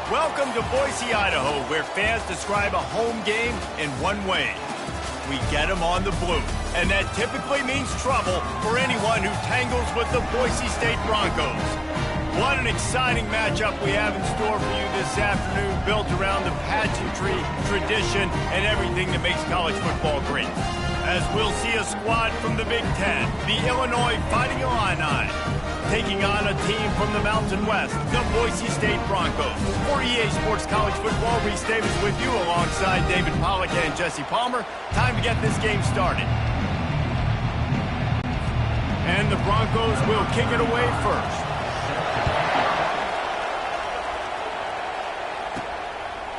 Welcome to Boise, Idaho, where fans describe a home game in one way. We get them on the blue, and that typically means trouble for anyone who tangles with the Boise State Broncos. What an exciting matchup we have in store for you this afternoon, built around the pageantry, tradition, and everything that makes college football great. As we'll see a squad from the Big Ten, the Illinois Fighting Illini, taking on a team from the Mountain West, the Boise State Broncos. For EA Sports College Football, Reese Davis with you alongside David Pollack and Jesse Palmer. Time to get this game started. And the Broncos will kick it away first.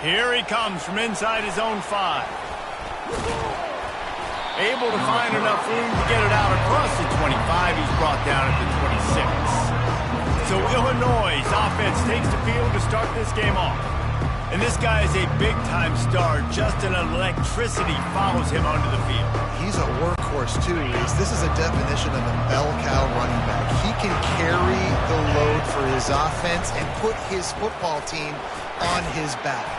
Here he comes from inside his own 5. Able to find enough room to get it out across the 25. He's brought down at the 26. So Illinois' offense takes the field to start this game off. And this guy is a big-time star. Just an electricity follows him onto the field. He's a workhorse, too, Reese. This is a definition of a bell cow running back. He can carry the load for his offense and put his football team on his back.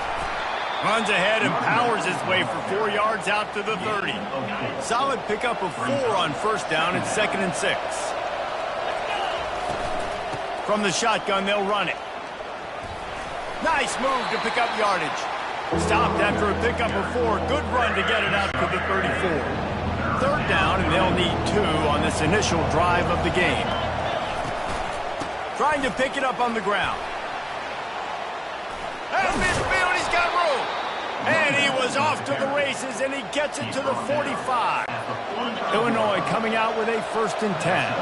Runs ahead and powers his way for 4 yards out to the 30. Solid pickup of 4 on first down and 2nd and 6. From the shotgun, they'll run it. Nice move to pick up yardage. Stopped after a pickup of 4. Good run to get it out to the 34. 3rd down, and they'll need 2 on this initial drive of the game. Trying to pick it up on the ground. At midfield, he's got room. And he was off to the races, and he gets it to the 45. Illinois coming out with a 1st and 10.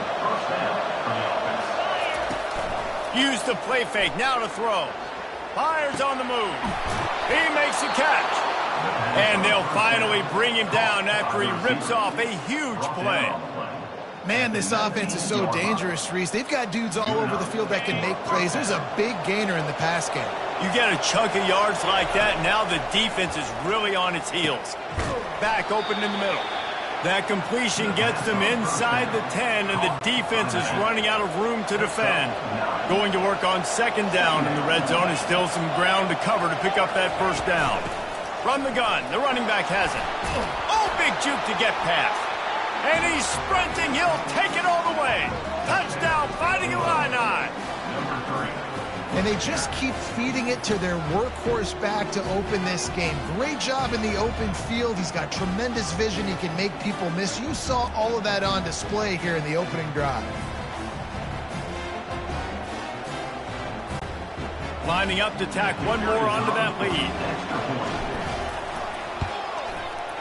Use the play fake, now to throw. Fires on the move. He makes a catch. And they'll finally bring him down after he rips off a huge play. Man, this offense is so dangerous, Reese. They've got dudes all over the field that can make plays. There's a big gainer in the pass game. You get a chunk of yards like that, now the defense is really on its heels. Back open in the middle. That completion gets them inside the 10, and the defense is running out of room to defend. Going to work on 2nd down in the red zone, and still some ground to cover to pick up that 1st down. From the gun, the running back has it. Oh, big juke to get past. And he's sprinting, he'll take it all the way. Touchdown, Fighting Illini. And they just keep feeding it to their workhorse back to open this game. Great job in the open field. He's got tremendous vision. He can make people miss. You saw all of that on display here in the opening drive. Lining up to tack one more onto that lead.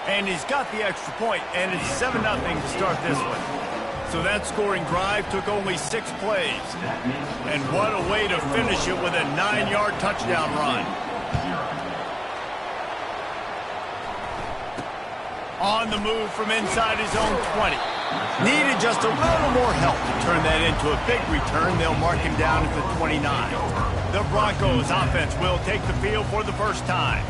And he's got the extra point, and it's 7-0 to start this one. So that scoring drive took only 6 plays. And what a way to finish it with a 9-yard touchdown run. On the move from inside his own 20. Needed just a little more help to turn that into a big return. They'll mark him down at the 29. The Broncos offense will take the field for the first time.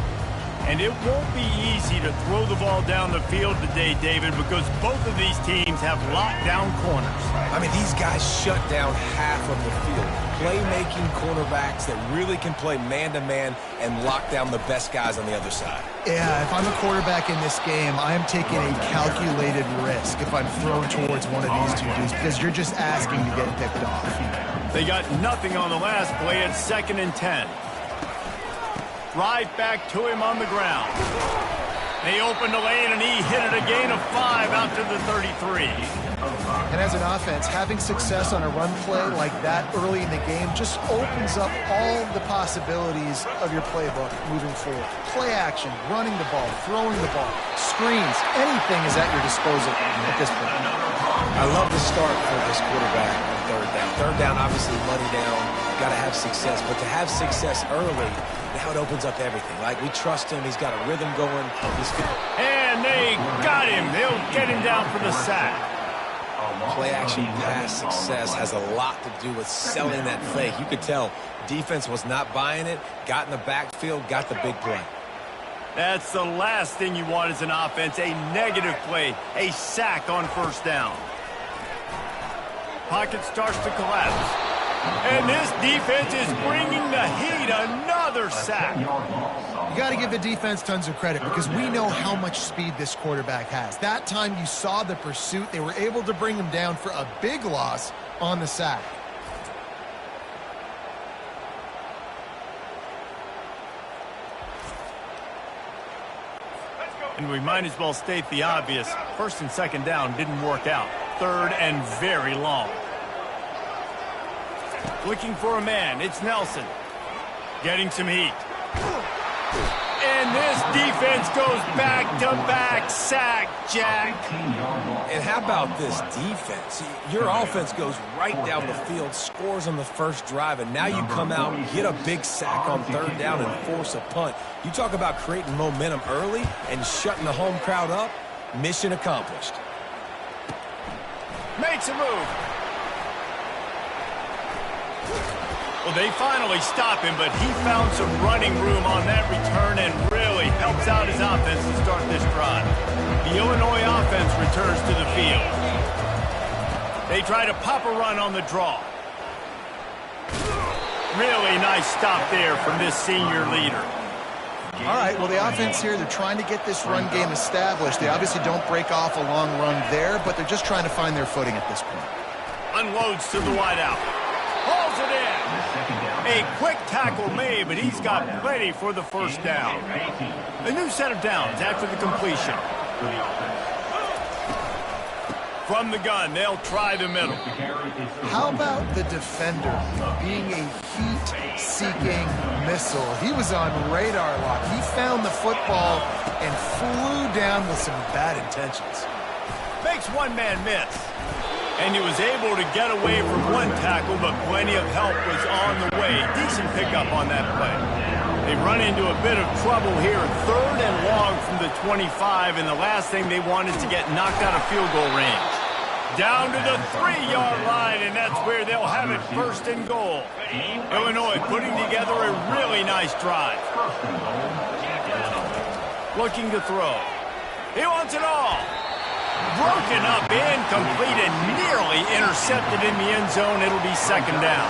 And it won't be easy to throw the ball down the field today, David, because both of these teams have lockdown corners. I mean, these guys shut down half of the field. Playmaking cornerbacks that really can play man-to-man and lock down the best guys on the other side. Yeah, if I'm a quarterback in this game, I'm taking a calculated risk if I'm thrown towards one of these two dudes, because you're just asking to get picked off. They got nothing on the last play at 2nd and 10. Right back to him on the ground. They opened the lane, and he hit it a gain of 5 out to the 33. And as an offense, having success on a run play like that early in the game just opens up all the possibilities of your playbook moving forward. Play action, running the ball, throwing the ball, screens, anything is at your disposal at this point. I love the start for this quarterback on 3rd down. 3rd down, obviously money down, got to have success. But to have success early, now it opens up everything. Like, we trust him. He's got a rhythm going. And they got him. They'll get him down for the sack. Play-action pass success has a lot to do with selling that fake. You could tell defense was not buying it, got in the backfield, got the big play. That's the last thing you want as an offense, a negative play, a sack on 1st down. Pocket starts to collapse. And this defense is bringing the heat. Another sack. You got to give the defense tons of credit because we know how much speed this quarterback has. That time you saw the pursuit. They were able to bring him down for a big loss on the sack. And we might as well state the obvious. First and second down didn't work out. Third and very long. Looking for a man. It's Nelson. Getting some heat. And this defense goes back-to-back sack, Jack. And how about this defense? Your offense goes right down the field, scores on the first drive, and now you come out, get a big sack on third down, and force a punt. You talk about creating momentum early and shutting the home crowd up. Mission accomplished. Makes a move. Well, they finally stop him, but he found some running room on that return and really helps out his offense to start this drive. The Illinois offense returns to the field. They try to pop a run on the draw. Really nice stop there from this senior leader. All right, well, the offense here, they're trying to get this run game established. They obviously don't break off a long run there, but they're just trying to find their footing at this point. Unloads to the wideout. Hauls it in. A quick tackle made, but he's got plenty for the first down. A new set of downs after the completion. From the gun, they'll try the middle. How about the defender being a heat-seeking missile? He was on radar lock. He found the football and flew down with some bad intentions. Makes one man miss. And he was able to get away from one tackle, but plenty of help was on the way. Decent pickup on that play. They run into a bit of trouble here. Third and long from the 25, and the last thing they wanted to get knocked out of field goal range. Down to the 3-yard line, and that's where they'll have it first and goal. Illinois putting together a really nice drive. Looking to throw. He wants it all. Broken up, incomplete, and nearly intercepted in the end zone. It'll be second down.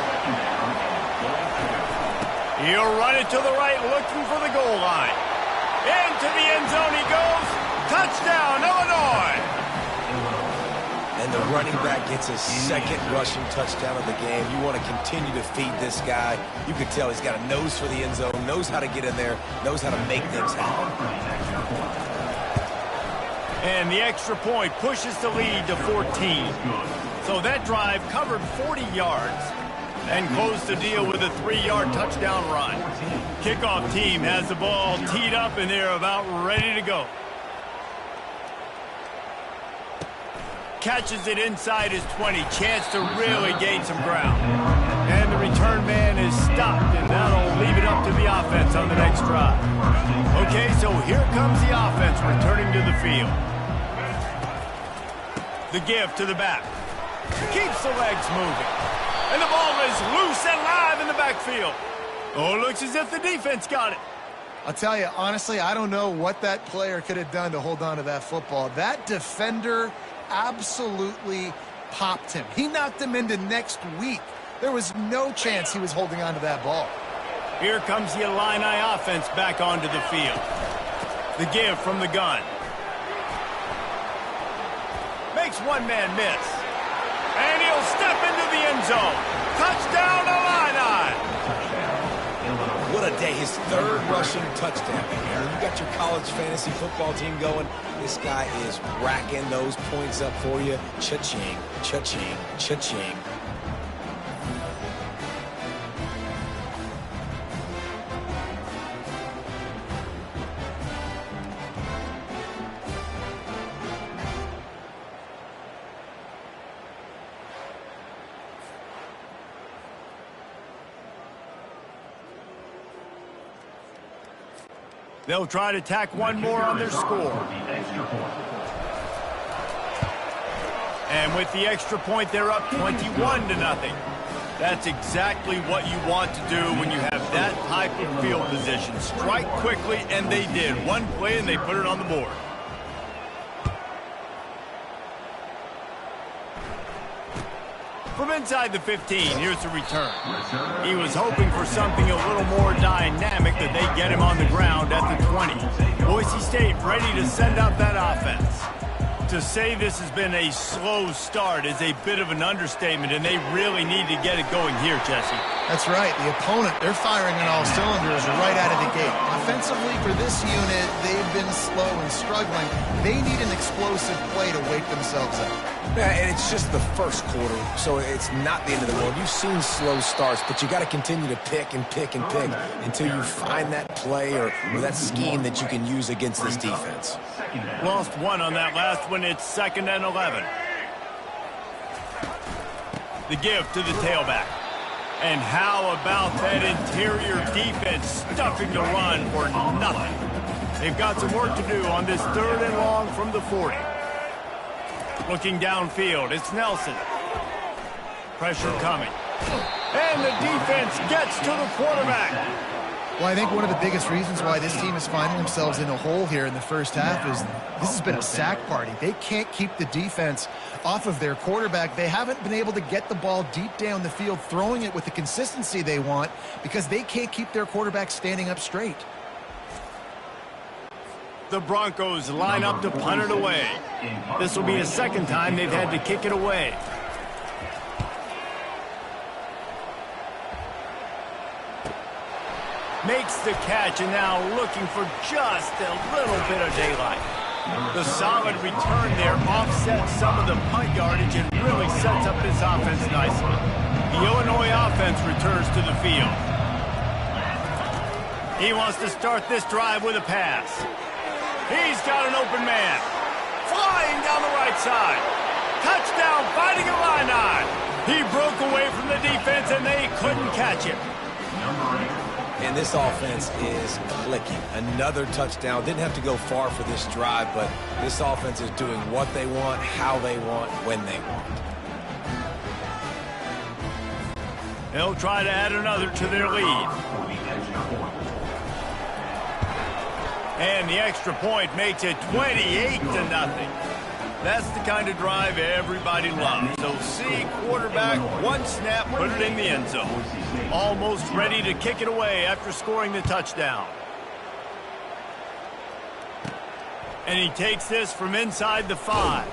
He'll run it to the right, looking for the goal line. Into the end zone he goes. Touchdown, Illinois! And the running back gets his second rushing touchdown of the game. You want to continue to feed this guy. You can tell he's got a nose for the end zone, knows how to get in there, knows how to make things happen. And the extra point pushes the lead to 14. So that drive covered 40 yards and closed the deal with a 3-yard touchdown run. Kickoff team has the ball teed up, and they're about ready to go. Catches it inside his 20. Chance to really gain some ground. And the return man is stopped, and that'll leave it up to the offense on the next drive. Okay, so here comes the offense returning to the field. The give to the back. Keeps the legs moving. And the ball is loose and live in the backfield. Oh, looks as if the defense got it. I'll tell you, honestly, I don't know what that player could have done to hold on to that football. That defender absolutely popped him. He knocked him into next week. There was no chance he was holding on to that ball. Here comes the Illini offense back onto the field. The give from the gun. Makes one man miss. And he'll step into the end zone. Touchdown, Illini! What a day. His third rushing touchdown. When you got your college fantasy football team going, this guy is racking those points up for you. Cha-ching, cha-ching, cha-ching. They'll try to tack one more on their score. And with the extra point, they're up 21-0. That's exactly what you want to do when you have that type of field position. Strike quickly, and they did. One play, and they put it on the board. From inside the 15, here's the return. He was hoping for something a little more dynamic, that they get him on the ground at the 20. Boise State ready to send out that offense. To say this has been a slow start is a bit of an understatement, and they really need to get it going here, Jesse. That's right. The opponent, they're firing on all cylinders right out of the gate. Offensively, for this unit, they've been slow and struggling. They need an explosive play to wake themselves up. Yeah, and it's just the first quarter, so it's not the end of the world. You've seen slow starts, but you got to continue to pick and pick and pick until you find that play or that scheme that you can use against this defense. Lost one on that last one. It's 2nd and 11. The give to the tailback. And how about that interior defense stuffing the run for nothing? They've got some work to do on this 3rd and long from the 40. Looking downfield, it's Nelson. Pressure coming. And the defense gets to the quarterback. Well, I think one of the biggest reasons why this team is finding themselves in a hole here in the first half is this has been a sack party. They can't keep the defense off of their quarterback. They haven't been able to get the ball deep down the field, throwing it with the consistency they want, because they can't keep their quarterback standing up straight. The Broncos line up to punt it away. This will be a second time they've had to kick it away. Makes the catch, and now looking for just a little bit of daylight. The solid return there offsets some of the punt yardage and really sets up this offense nicely. The Illinois offense returns to the field. He wants to start this drive with a pass. He's got an open man. Flying down the right side. Touchdown, fighting Illini. He broke away from the defense, and they couldn't catch him. And this offense is clicking. Another touchdown. Didn't have to go far for this drive, but this offense is doing what they want, how they want, when they want. They'll try to add another to their lead. And the extra point makes it 28-0. That's the kind of drive everybody loves. So see quarterback, one snap, put it in the end zone. Almost ready to kick it away after scoring the touchdown. And he takes this from inside the 5.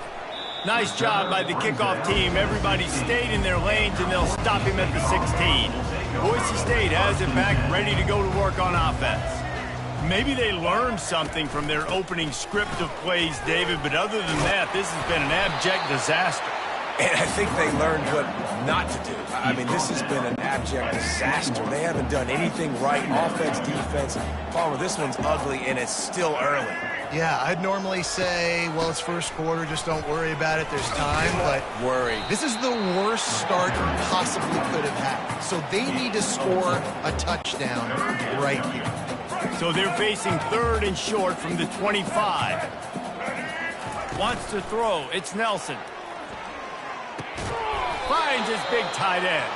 Nice job by the kickoff team. Everybody stayed in their lanes, and they'll stop him at the 16. Boise State has it back, ready to go to work on offense. Maybe they learned something from their opening script of plays, David, but other than that, this has been an abject disaster. And I think they learned what not to do. I mean, this has been an abject disaster. They haven't done anything right, offense, defense. Palmer, this one's ugly, and it's still early. Yeah, I'd normally say, well, it's first quarter, just don't worry about it, there's time, but this is the worst start you possibly could have had. So they need to score a touchdown right here. So they're facing 3rd and short from the 25. Wants to throw. It's Nelson. Finds his big tight end.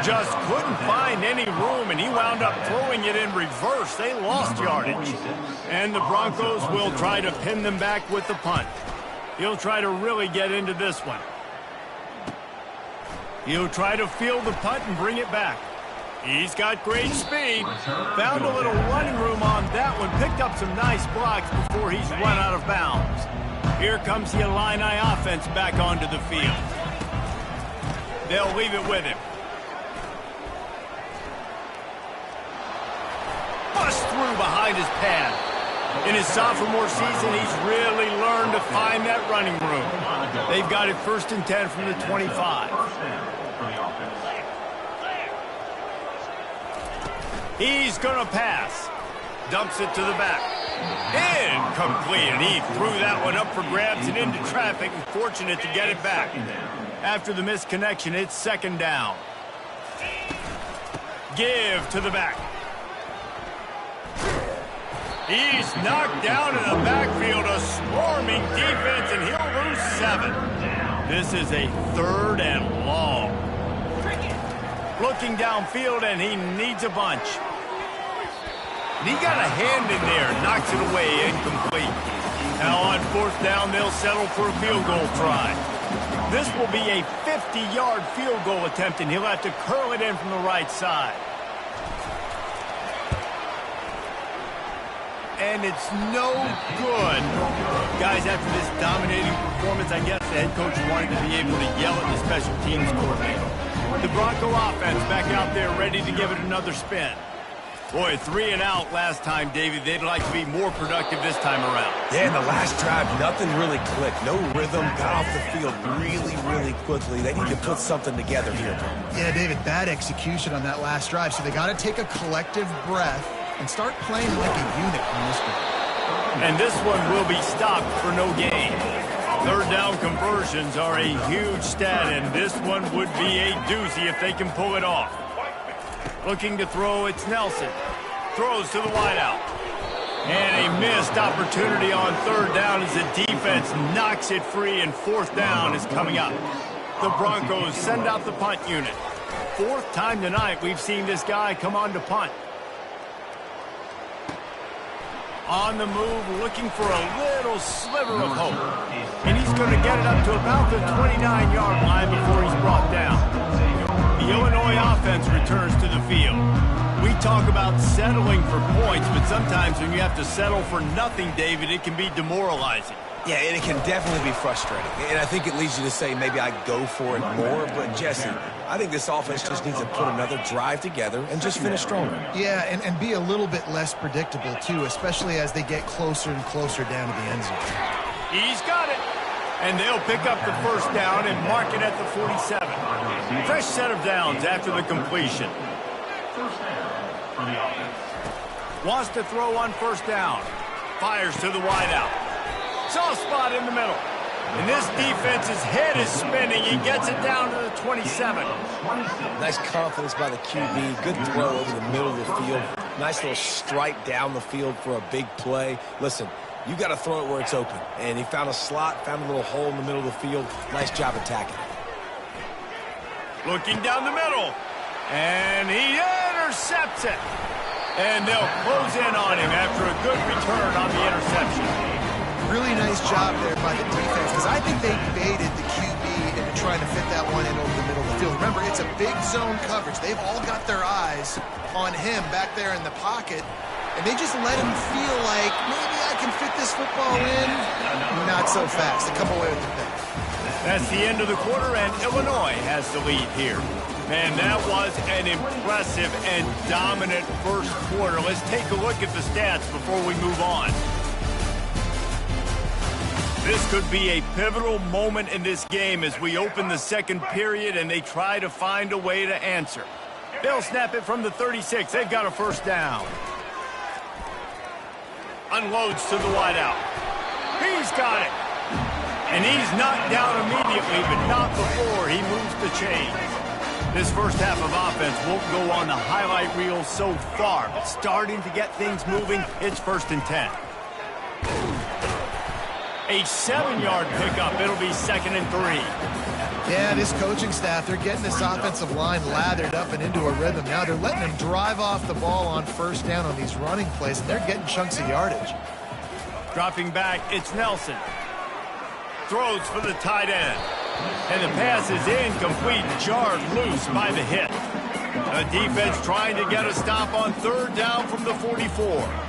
Just couldn't find any room, and he wound up throwing it in reverse. They lost yardage. And the Broncos will try to pin them back with the punt. He'll try to really get into this one. He'll try to field the punt and bring it back. He's got great speed. Found a little running room on that one. Picked up some nice blocks before he's run out of bounds. Here comes the Illini offense back onto the field. They'll leave it with him. Bust through behind his pad. In his sophomore season, he's really learned to find that running room. They've got it 1st and 10 from the 25. He's going to pass. Dumps it to the back. Incomplete, and he threw that one up for grabs and into traffic, and fortunate to get it back. After the misconnection, it's 2nd down. Give to the back. He's knocked down in the backfield, a swarming defense, and he'll lose 7. This is a 3rd and long. Looking downfield, and he needs a bunch. He got a hand in there, knocks it away, incomplete. Now on 4th down, they'll settle for a field goal try. This will be a 50-yard field goal attempt, and he'll have to curl it in from the right side. And it's no good. Guys, after this dominating performance, I guess the head coach wanted to be able to yell at the special teams coordinator. The Bronco offense back out there ready to give it another spin. Boy, 3 and out last time, David. They'd like to be more productive this time around. Yeah, in the last drive, nothing really clicked. No rhythm, got off the field really, really quickly. They need to put something together here. Yeah, David, bad execution on that last drive. So they got to take a collective breath and start playing like a unit on this one. And this one will be stopped for no gain. Third down conversions are a huge stat, and this one would be a doozy if they can pull it off. Looking to throw, it's Nelson. Throws to the wideout. And a missed opportunity on third down as the defense knocks it free, and fourth down is coming up. The Broncos send out the punt unit. Fourth time tonight we've seen this guy come on to punt. On the move, looking for a little sliver of hope. And he's going to get it up to about the 29-yard line before he's brought down. The Illinois offense returns to the field. We talk about settling for points, but sometimes when you have to settle for nothing, David, it can be demoralizing. Yeah, and it can definitely be frustrating. And I think it leads you to say maybe I go for it more. But, Jesse, I think this offense just needs to put another drive together and just finish stronger. Yeah, and be a little bit less predictable, too, especially as they get closer and closer down to the end zone. He's got it. And they'll pick up the first down and mark it at the 47. Fresh set of downs after the completion. Wants to throw on first down. Fires to the wideout. Soft spot in the middle. And this defense's head is spinning. He gets it down to the 27. Nice confidence by the QB. Good throw over the middle of the field. Nice little strike down the field for a big play. Listen, you got to throw it where it's open. And he found a slot, found a little hole in the middle of the field. Nice job attacking it. Looking down the middle. And he intercepts it. And they'll close in on him after a good return on the interception. Really nice job there by the defense, because I think they baited the QB into trying to fit that one in over the middle of the field. Remember, it's a big zone coverage. They've all got their eyes on him back there in the pocket, and they just let him feel like, maybe I can fit this football in. Not so fast. They come away with the pick. That's the end of the quarter, and Illinois has the lead here. Man, that was an impressive and dominant first quarter. Let's take a look at the stats before we move on. This could be a pivotal moment in this game as we open the second period and they try to find a way to answer. They'll snap it from the 36. They've got a first down. Unloads to the wideout. He's got it. And he's knocked down immediately, but not before he moves the chains. This first half of offense won't go on the highlight reel so far, but starting to get things moving, it's 1st and 10. A 7-yard pickup. It'll be 2nd and 3. Yeah, this coaching staff, they're getting this offensive line lathered up and into a rhythm. Now they're letting them drive off the ball on first down on these running plays, and they're getting chunks of yardage. Dropping back, it's Nelson. Throws for the tight end. And the pass is incomplete, jarred loose by the hit. The defense trying to get a stop on third down from the 44.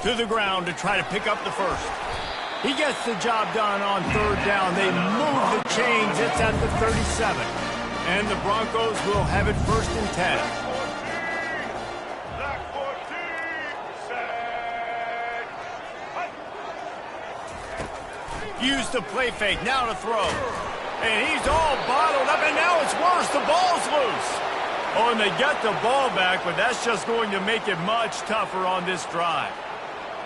To the ground to try to pick up the first. He gets the job done on third down. They move the chains. It's at the 37. And the Broncos will have it 1st and 10. Use the play fake, now to throw. And he's all bottled up, and now it's worse. The ball's loose. Oh, and they get the ball back, but that's just going to make it much tougher on this drive.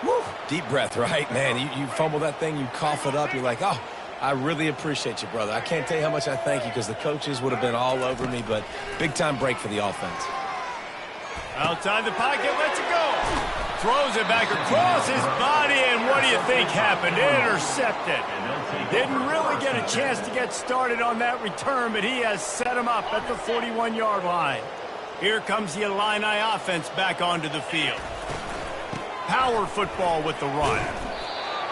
Woo. Deep breath, right? Man, you fumble that thing, you cough it up, you're like, oh, I really appreciate you, brother. I can't tell you how much I thank you because the coaches would have been all over me, but big-time break for the offense. Outside the pocket, lets it go. Throws it back across his body, and what do you think happened? Intercepted. Didn't really get a chance to get started on that return, but he has set him up at the 41-yard line. Here comes the Illini offense back onto the field. Power football with the run.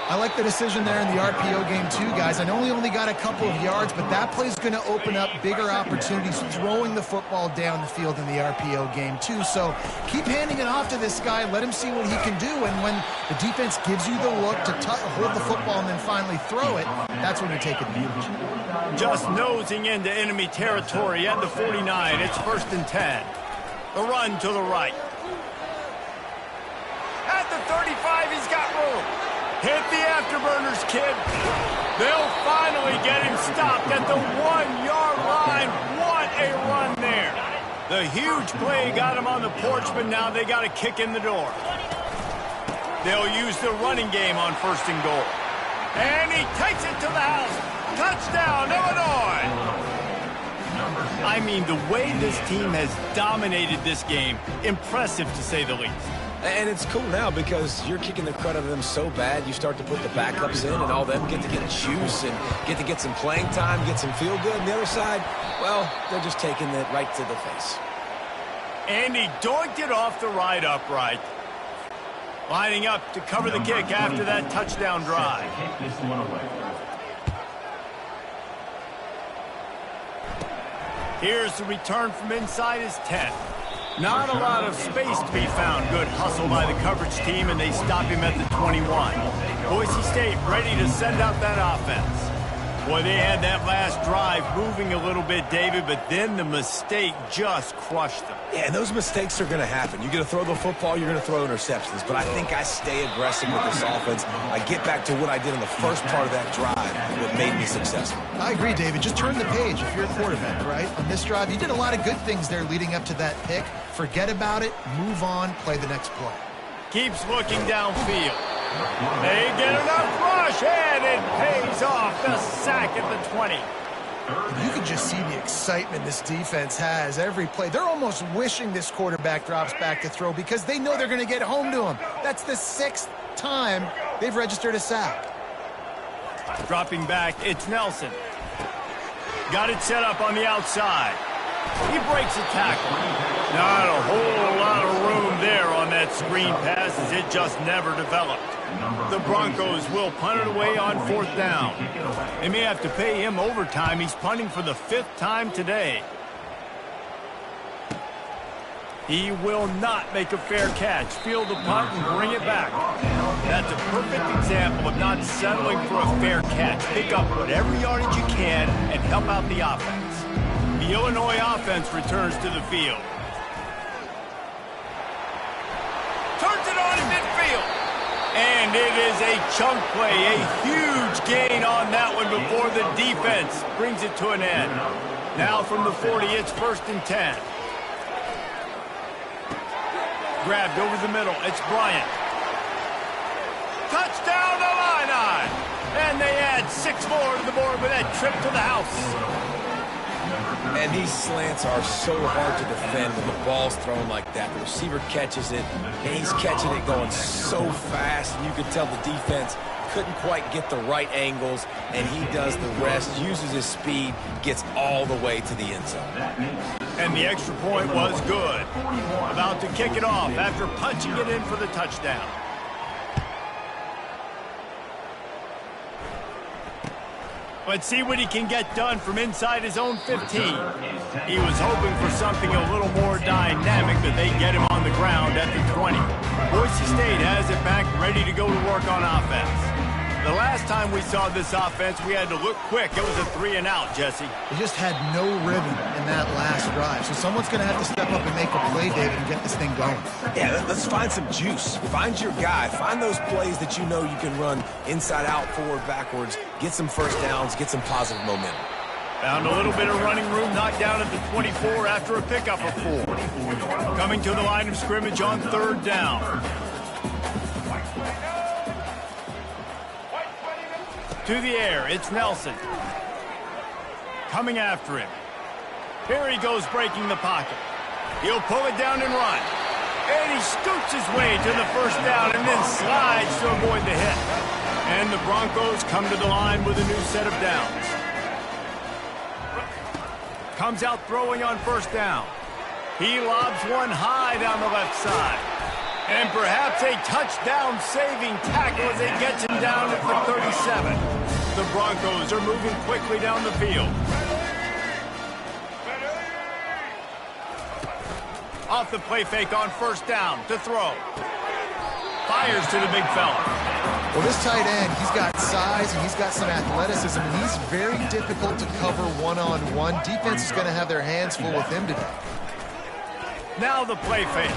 I like the decision there in the RPO game too, guys. I know he only got a couple of yards, but that play's going to open up bigger opportunities throwing the football down the field in the RPO game too. So keep handing it off to this guy. Let him see what he can do. And when the defense gives you the look to hold the football and then finally throw it, that's when you take advantage. Just nosing into enemy territory at the 49. It's 1st and 10. The run to the right. At the 35, he's got room. Hit the afterburners, kid. They'll finally get him stopped at the 1-yard line. What a run there. The huge play got him on the porch, but now they got a kick in the door. They'll use the running game on 1st and goal. And he takes it to the house. Touchdown, Illinois. I mean, the way this team has dominated this game, impressive to say the least. And it's cool now because you're kicking the crud out of them so bad, you start to put the backups in and all them get to get juice and get to get some playing time, get some feel good. And the other side, well, they're just taking it right to the face. And he doinked it off the right upright. Lining up to cover the kick after that touchdown drive. Here's the return from inside his 10. Not a lot of space to be found. Good hustle by the coverage team, and they stop him at the 21. Boise State ready to send out that offense. Boy, they had that last drive moving a little bit, David, but then the mistake just crushed them. Yeah, and those mistakes are going to happen. You're going to throw the football, you're going to throw interceptions. But I think I stay aggressive with this offense. I get back to what I did in the first part of that drive that made me successful. I agree, David. Just turn the page if you're a quarterback, right? On this drive, you did a lot of good things there leading up to that pick. Forget about it, move on, play the next play. Keeps looking downfield. They get enough rush, and it pays off. The sack at the 20. You can just see the excitement this defense has every play. They're almost wishing this quarterback drops back to throw because they know they're going to get home to him. That's the 6th time they've registered a sack. Dropping back, it's Nelson. Got it set up on the outside. He breaks a tackle. Not a whole lot of room there on that screen pass as it just never developed. The Broncos will punt it away on 4th down. They may have to pay him overtime. He's punting for the 5th time today. He will not make a fair catch. Field the punt and bring it back. That's a perfect example of not settling for a fair catch. Pick up whatever yardage you can and help out the offense. The Illinois offense returns to the field. Turns it on in midfield. And it is a chunk play, a huge gain on that one before the defense brings it to an end. Now from the 40, it's 1st and 10. Grabbed over the middle, it's Bryant. Touchdown Illini! And they add 6 more to the board with that trip to the house. And these slants are so hard to defend when the ball's thrown like that. The receiver catches it, and he's catching it going so fast, and you could tell the defense couldn't quite get the right angles, and he does the rest, uses his speed, gets all the way to the end zone. And the extra point was good. About to kick it off after punching it in for the touchdown. Let's see what he can get done from inside his own 15. He was hoping for something a little more dynamic, but they get him on the ground at the 20. Boise State has it back, ready to go to work on offense. The last time we saw this offense, we had to look quick. It was a 3-and-out, Jesse. They just had no rhythm in that last drive. So someone's going to have to step up and make a play, David, and get this thing going. Yeah, let's find some juice. Find your guy. Find those plays that you know you can run inside out, forward, backwards. Get some first downs. Get some positive momentum. Found a little bit of running room, knocked down at the 24 after a pickup of 4. Coming to the line of scrimmage on 3rd down. To the air, it's Nelson. Coming after him. Here he goes breaking the pocket. He'll pull it down and run. And he scoots his way to the 1st down and then slides to avoid the hit. And the Broncos come to the line with a new set of downs. Comes out throwing on 1st down. He lobs one high down the left side. And perhaps a touchdown-saving tackle as they get him down at the 37. The Broncos are moving quickly down the field. Off the play fake on first down to throw. Fires to the big fella. Well, this tight end, he's got size and he's got some athleticism, and he's very difficult to cover one-on-one. Defense is going to have their hands full with him today. Now the play fake.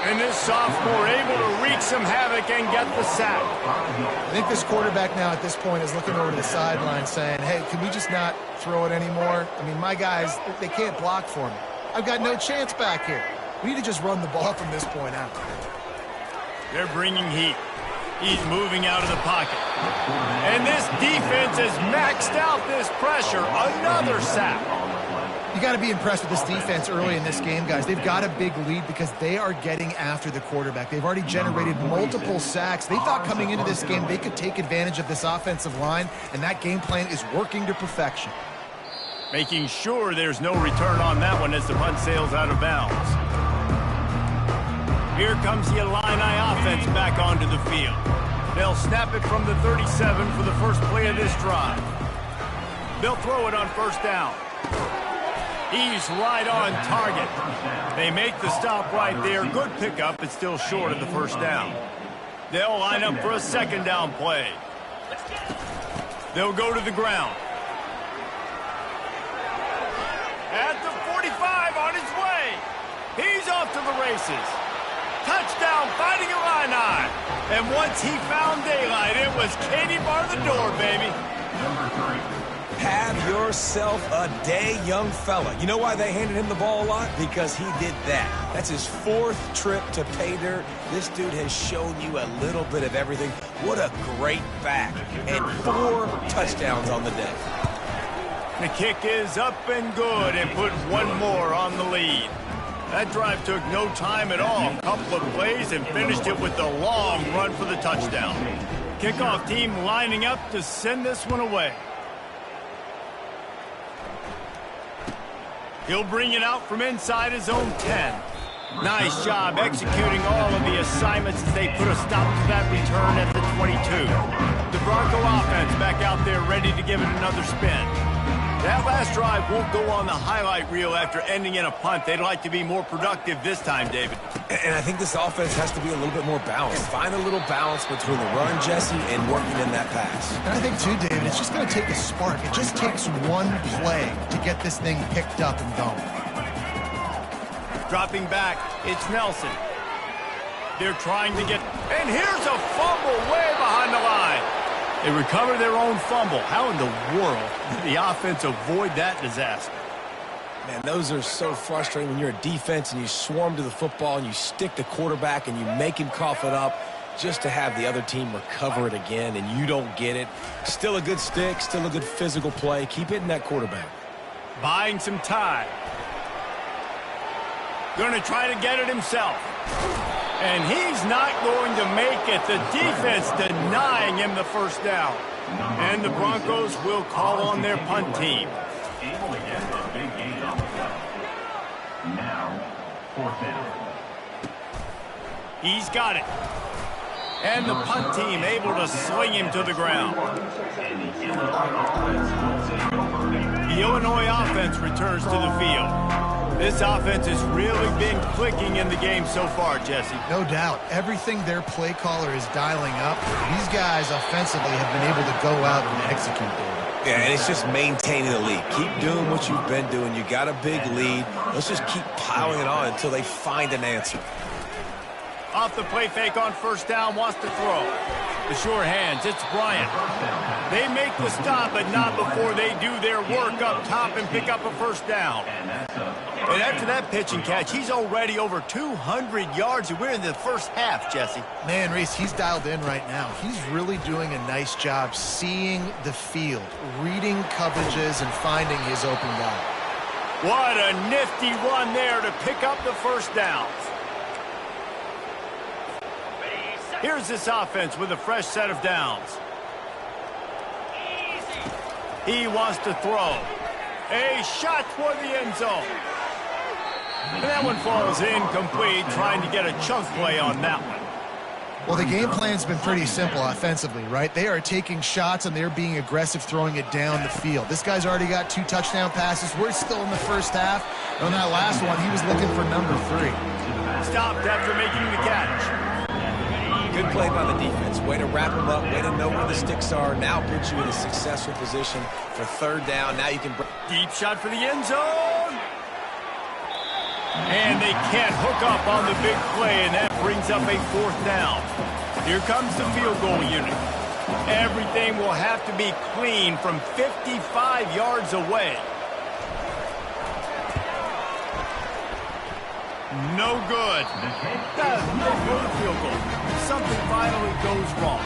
And this sophomore able to wreak some havoc and get the sack. I think this quarterback now at this point is looking over to the sideline saying, hey, can we just not throw it anymore? I mean, my guys, they can't block for me. I've got no chance back here. We need to just run the ball from this point out. They're bringing heat. He's moving out of the pocket. And this defense has maxed out this pressure. Another sack. You got to be impressed with this defense early in this game, guys. They've got a big lead because they are getting after the quarterback. They've already generated multiple sacks. They thought coming into this game they could take advantage of this offensive line, and that game plan is working to perfection. Making sure there's no return on that one as the punt sails out of bounds. Here comes the Illini offense back onto the field. They'll snap it from the 37 for the first play of this drive. They'll throw it on first down. He's right on target. They make the stop right there. Good pickup, but still short of the first down. They'll line up for a second down play. They'll go to the ground. At the 45 on his way. He's off to the races. Touchdown, Fighting Illini. And once he found daylight, it was Katie bar the door, baby. Have yourself a day, young fella. You know why they handed him the ball a lot? Because he did that. That's his fourth trip to pay dirt. This dude has shown you a little bit of everything. What a great back. And 4 touchdowns on the day. The kick is up and good and put one more on the lead. That drive took no time at all. A couple of plays and finished it with a long run for the touchdown. Kickoff team lining up to send this one away. He'll bring it out from inside his own 10. Nice job executing all of the assignments as they put a stop to that return at the 22. The Bronco offense back out there ready to give it another spin. That last drive won't go on the highlight reel after ending in a punt. They'd like to be more productive this time, David. And I think this offense has to be a little bit more balanced. Find a little balance between the run, Jesse, and working in that pass. And I think, too, David, it's just going to take a spark. It just takes one play to get this thing picked up and going. Dropping back, it's Nelson. They're trying to get... And here's a fumble way behind the line. They recover their own fumble. How in the world did the offense avoid that disaster? Man, those are so frustrating when you're a defense and you swarm to the football and you stick the quarterback and you make him cough it up just to have the other team recover it again and you don't get it. Still a good stick, still a good physical play. Keep hitting that quarterback. Buying some time. Going to try to get it himself. And he's not going to make it. The defense denying him the first down. And the Broncos will call on their punt team. He's got it. And the punt team able to sling him to the ground. The Illinois offense returns to the field. This offense has really been clicking in the game so far, Jesse. No doubt. Everything their play caller is dialing up, these guys offensively have been able to go out and execute there. Yeah, and it's just maintaining the lead. Keep doing what you've been doing. You got a big lead. Let's just keep piling it on until they find an answer. Off the play fake on first down, wants to throw. The sure hands, it's Bryant. They make the stop, but not before they do their work up top and pick up a first down. And after that pitch and catch, he's already over 200 yards, and we're in the first half, Jesse. Man, Reese, he's dialed in right now. He's really doing a nice job seeing the field, reading coverages, and finding his open guy. What a nifty run there to pick up the first down. Here's this offense with a fresh set of downs. He wants to throw. A shot toward the end zone. And that one falls incomplete, trying to get a chunk play on that one. Well, the game plan's been pretty simple offensively, right? They are taking shots and they're being aggressive, throwing it down the field. This guy's already got 2 touchdown passes. We're still in the first half. And on that last one, he was looking for number 3. Stopped after making the catch. Good play by the defense. Way to wrap him up. Way to know where the sticks are. Now puts you in a successful position for third down. Now you can... Deep shot for the end zone. And they can't hook up on the big play, and that brings up a 4th down. Here comes the field goal unit. Everything will have to be clean from 55 yards away. No good. That's no good field goal. Something finally goes wrong.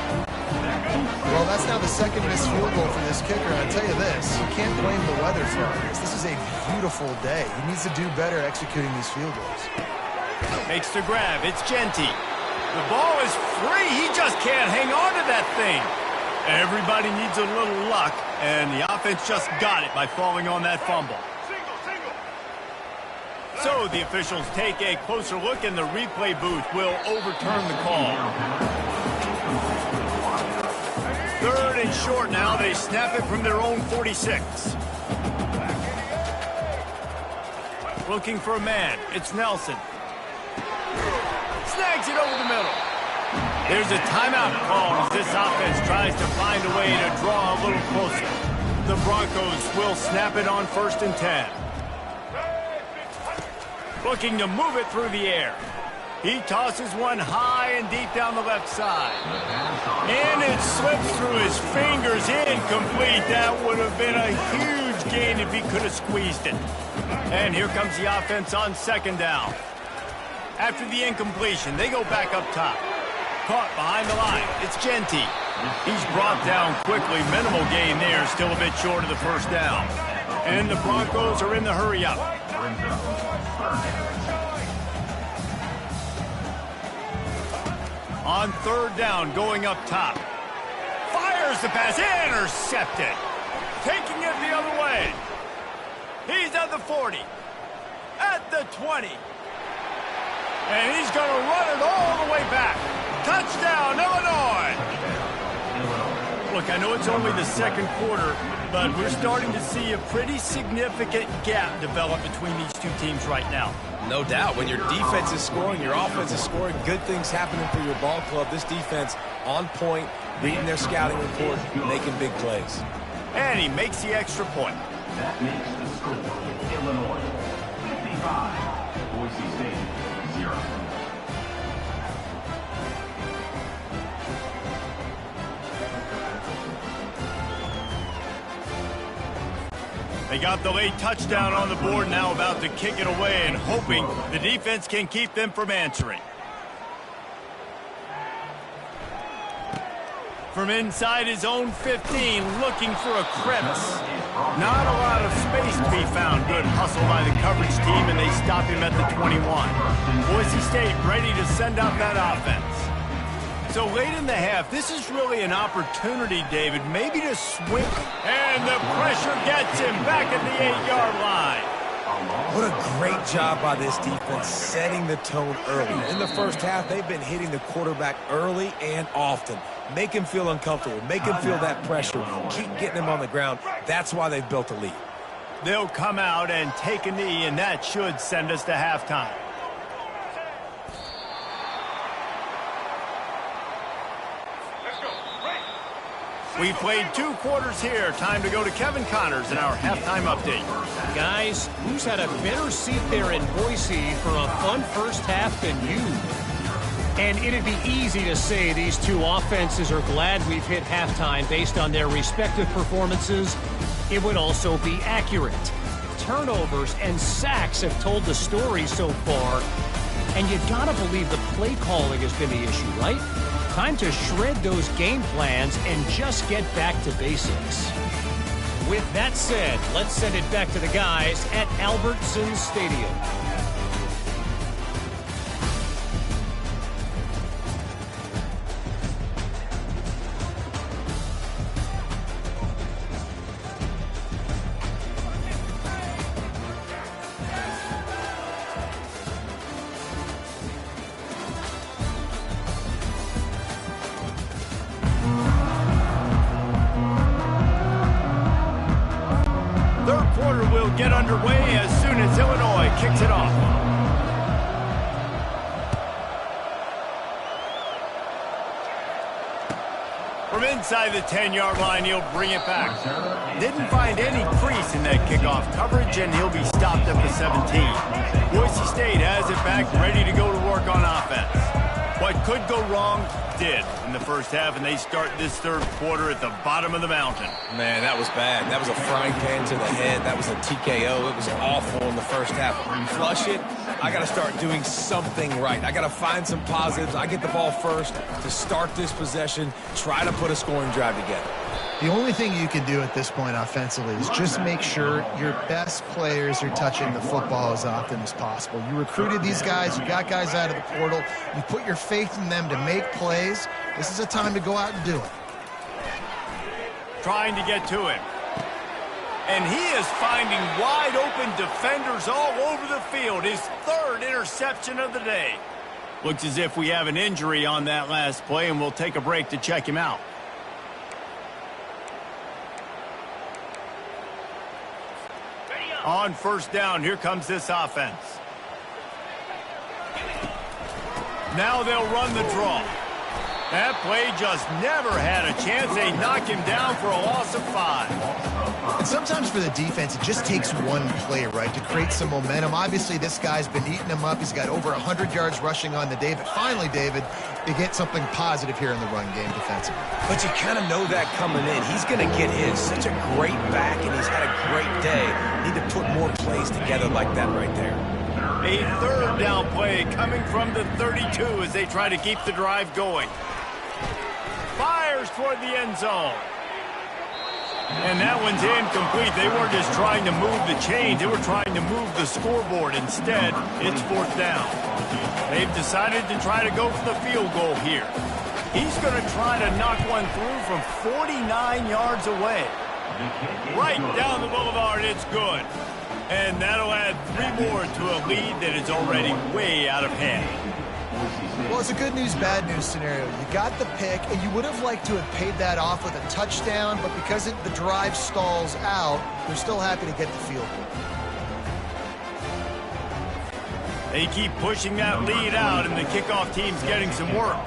Well, that's now the second missed field goal for this kicker, and I tell you this, you can't blame the weather for all this. This is a beautiful day. He needs to do better executing these field goals. Makes the grab. It's Genty. The ball is free. He just can't hang on to that thing. Everybody needs a little luck, and the offense just got it by falling on that fumble. So the officials take a closer look, and the replay booth will overturn the call. 3rd and short now. They snap it from their own 46. Looking for a man. It's Nelson. Snags it over the middle. There's a timeout call as this offense tries to find a way to draw a little closer. The Broncos will snap it on 1st and 10. Looking to move it through the air. He tosses one high and deep down the left side. And it slips through his fingers. Incomplete. That would have been a huge gain if he could have squeezed it. And here comes the offense on 2nd down. After the incompletion, they go back up top. Caught behind the line. It's Genty. He's brought down quickly. Minimal gain there. Still a bit short of the 1st down. And the Broncos are in the hurry-up. On 3rd down, going up top. Fires the pass. Intercepted. Taking it the other way. He's at the 40. At the 20. And he's going to run it all the way back. Touchdown, Illinois! Look, I know it's only the 2nd quarter, but we're starting to see a pretty significant gap develop between these two teams right now. No doubt. When your defense is scoring, your offense is scoring, good things happening for your ball club. This defense on point, reading their scouting report, making big plays. And he makes the extra point. That makes the score Illinois 55, Boise State 0. They got the late touchdown on the board, now about to kick it away and hoping the defense can keep them from answering. From inside his own 15, looking for a crevice. Not a lot of space to be found. Good hustle by the coverage team, and they stop him at the 21. Boise State ready to send out that offense. So late in the half, this is really an opportunity, David, maybe to swing. And the pressure gets him back at the 8-yard line. What a great job by this defense setting the tone early. In the 1st half, they've been hitting the quarterback early and often. Make him feel uncomfortable. Make him feel that pressure. Keep getting him on the ground. That's why they've built a lead. They'll come out and take a knee, and that should send us to halftime. We played 2 quarters here. Time to go to Kevin Connors in our halftime update. Guys, who's had a better seat there in Boise for a fun first half than you? And it'd be easy to say these two offenses are glad we've hit halftime based on their respective performances. It would also be accurate. Turnovers and sacks have told the story so far. And you gotta believe the play calling has been the issue, right? Time to shred those game plans and just get back to basics. With that said, let's send it back to the guys at Albertson Stadium. quarter will get underway as soon as Illinois kicks it off. From inside the 10-yard line, he'll bring it back. Didn't find any crease in that kickoff coverage, and he'll be stopped at the 17. Boise State has it back, ready to go to work on offense. What could go wrong did in the first half, and they start this third quarter at the bottom of the mountain. Man, that was bad. That was a frying pan to the head. That was a TKO. It was awful in the first half. Flush it. I got to start doing something right. I got to find some positives. I get the ball first to start this possession, try to put a scoring drive together. The only thing you can do at this point offensively is just make sure your best players are touching the football as often as possible. You recruited these guys. You got guys out of the portal. You put your faith in them to make plays. This is a time to go out and do it. Trying to get to it. And he is finding wide open defenders all over the field. His third interception of the day. Looks as if we have an injury on that last play, and we'll take a break to check him out. On first down, here comes this offense. Now they'll run the draw. That play just never had a chance. They knock him down for a loss of 5. And sometimes for the defense, it just takes one play, right, to create some momentum. Obviously, this guy's been eating him up. He's got over 100 yards rushing on the day. But finally, David, they get something positive here in the run game defensively. But you kind of know that coming in. He's going to get his. Such a great back, and he's had a great day. Need to put more plays together like that right there. A third down play coming from the 32 as they try to keep the drive going. Fires toward the end zone. And that one's incomplete. They weren't just trying to move the chains. They were trying to move the scoreboard. Instead, it's fourth down. They've decided to try to go for the field goal here. He's going to try to knock one through from 49 yards away. Right down the boulevard, it's good. And that'll add 3 more to a lead that is already way out of hand. Well, it's a good news, bad news scenario. You got the pick, and you would have liked to have paid that off with a touchdown, but because the drive stalls out, they're still happy to get the field goal. They keep pushing that lead out, and the kickoff team's getting some work.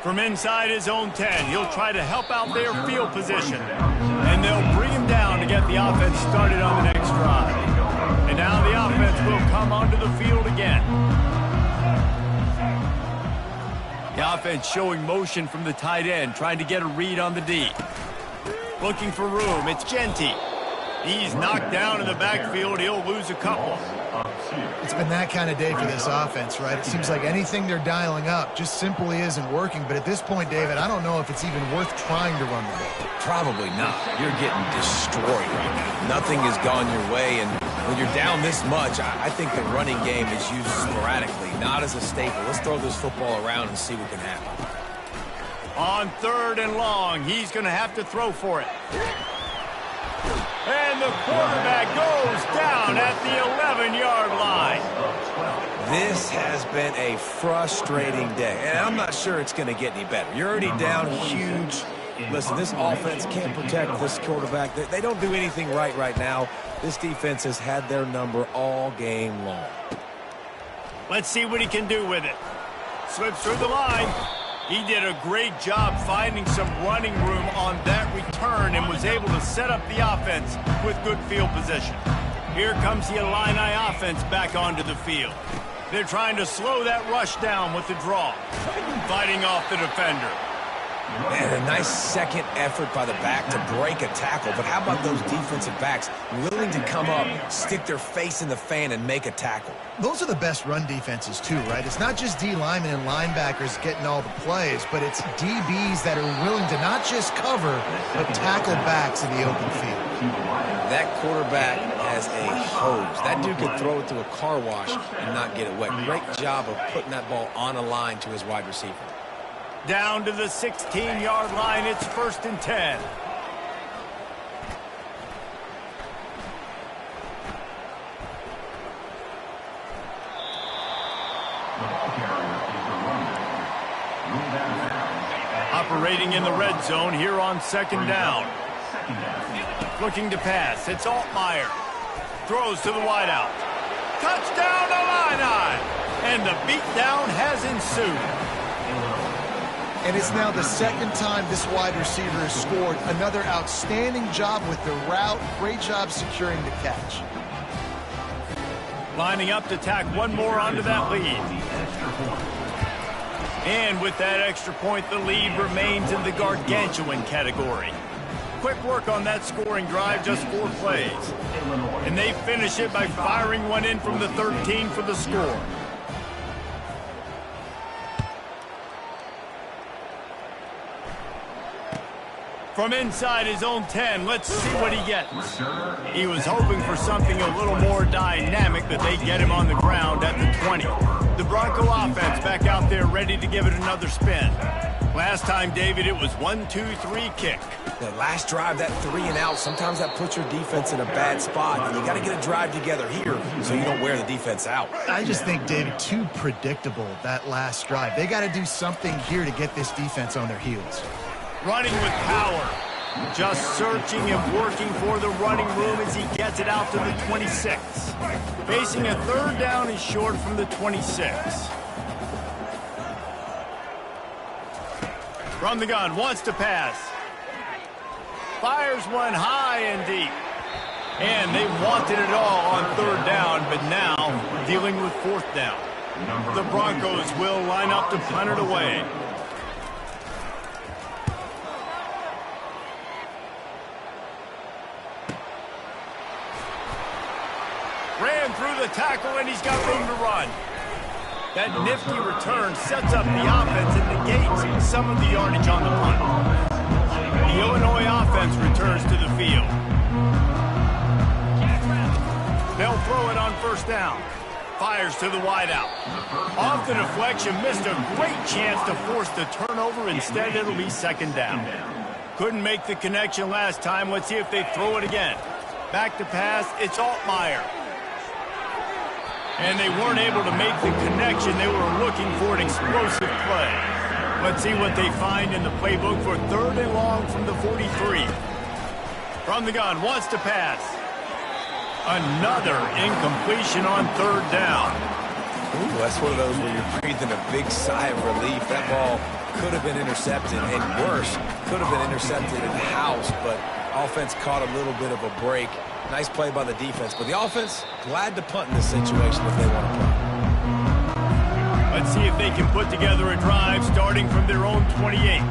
From inside his own 10, he'll try to help out their field position. And they'll bring him down to get the offense started on the next drive. And now the offense will come onto the field again. The offense showing motion from the tight end, trying to get a read on the D. Looking for room, it's Genty. He's knocked down in the backfield, he'll lose a couple. It's been that kind of day for this offense, right? It seems like anything they're dialing up just simply isn't working. But at this point, David, I don't know if it's even worth trying to run the ball. Probably not. You're getting destroyed right now. Nothing has gone your way, and when you're down this much, I think the running game is used sporadically, not as a staple. Let's throw this football around and see what can happen. On third and long, he's going to have to throw for it. And the quarterback goes down at the 11-yard line. This has been a frustrating day, and I'm not sure it's going to get any better. You're already down huge. Listen, this offense can't protect this quarterback. They don't do anything right now. This defense has had their number all game long. Let's see what he can do with it. Slips through the line. He did a great job finding some running room on that return and was able to set up the offense with good field position. Here comes the Illini offense back onto the field. They're trying to slow that rush down with the draw. Fighting off the defender. Man, a nice second effort by the back to break a tackle. But how about those defensive backs willing to come up, stick their face in the fan, and make a tackle? Those are the best run defenses, too, right? It's not just D linemen and linebackers getting all the plays, but it's DBs that are willing to not just cover, but tackle backs in the open field. That quarterback has a hose. That dude could throw it to a car wash and not get it wet. Great job of putting that ball on a line to his wide receiver. Down to the 16-yard line, it's 1st and 10. Operating in the red zone here on second down. Looking to pass. It's Altmaier. Throws to the wideout. Touchdown Illini! And the beatdown has ensued. And it's now the second time this wide receiver has scored. Another outstanding job with the route. Great job securing the catch. Lining up to tack one more onto that lead. And with that extra point, the lead remains in the gargantuan category. Quick work on that scoring drive, just 4 plays. And they finish it by firing one in from the 13 for the score. From inside his own 10, let's see what he gets. He was hoping for something a little more dynamic, but they get him on the ground at the 20. The Bronco offense back out there ready to give it another spin. Last time, David, it was 1-2-3 kick. The last drive, that 3 and out, sometimes that puts your defense in a bad spot. And you got to get a drive together here so you don't wear the defense out. I just think, David, too predictable, that last drive. They got to do something here to get this defense on their heels. Running with power. Just searching and working for the running room as he gets it out to the 26. Facing a third down and short from the 26. From the gun, wants to pass. Fires one high and deep. And they wanted it all on third down, but now dealing with fourth down. The Broncos will line up to punt it away. Ran through the tackle, and he's got room to run. That nifty return sets up the offense and negates some of the yardage on the punt. The Illinois offense returns to the field. They'll throw it on first down. Fires to the wideout. Off the deflection, missed a great chance to force the turnover. Instead, it'll be second down. Couldn't make the connection last time. Let's see if they throw it again. Back to pass, it's Altmaier. And they weren't able to make the connection. They were looking for an explosive play. Let's see what they find in the playbook for third and long from the 43. From the gun, wants to pass. Another incompletion on third down. Ooh, that's one of those where you're breathing a big sigh of relief. That ball could have been intercepted, and worse, could have been intercepted in the house, but offense caught a little bit of a break. Nice play by the defense, but the offense glad to punt in this situation if they want to punt. Let's see if they can put together a drive starting from their own 28.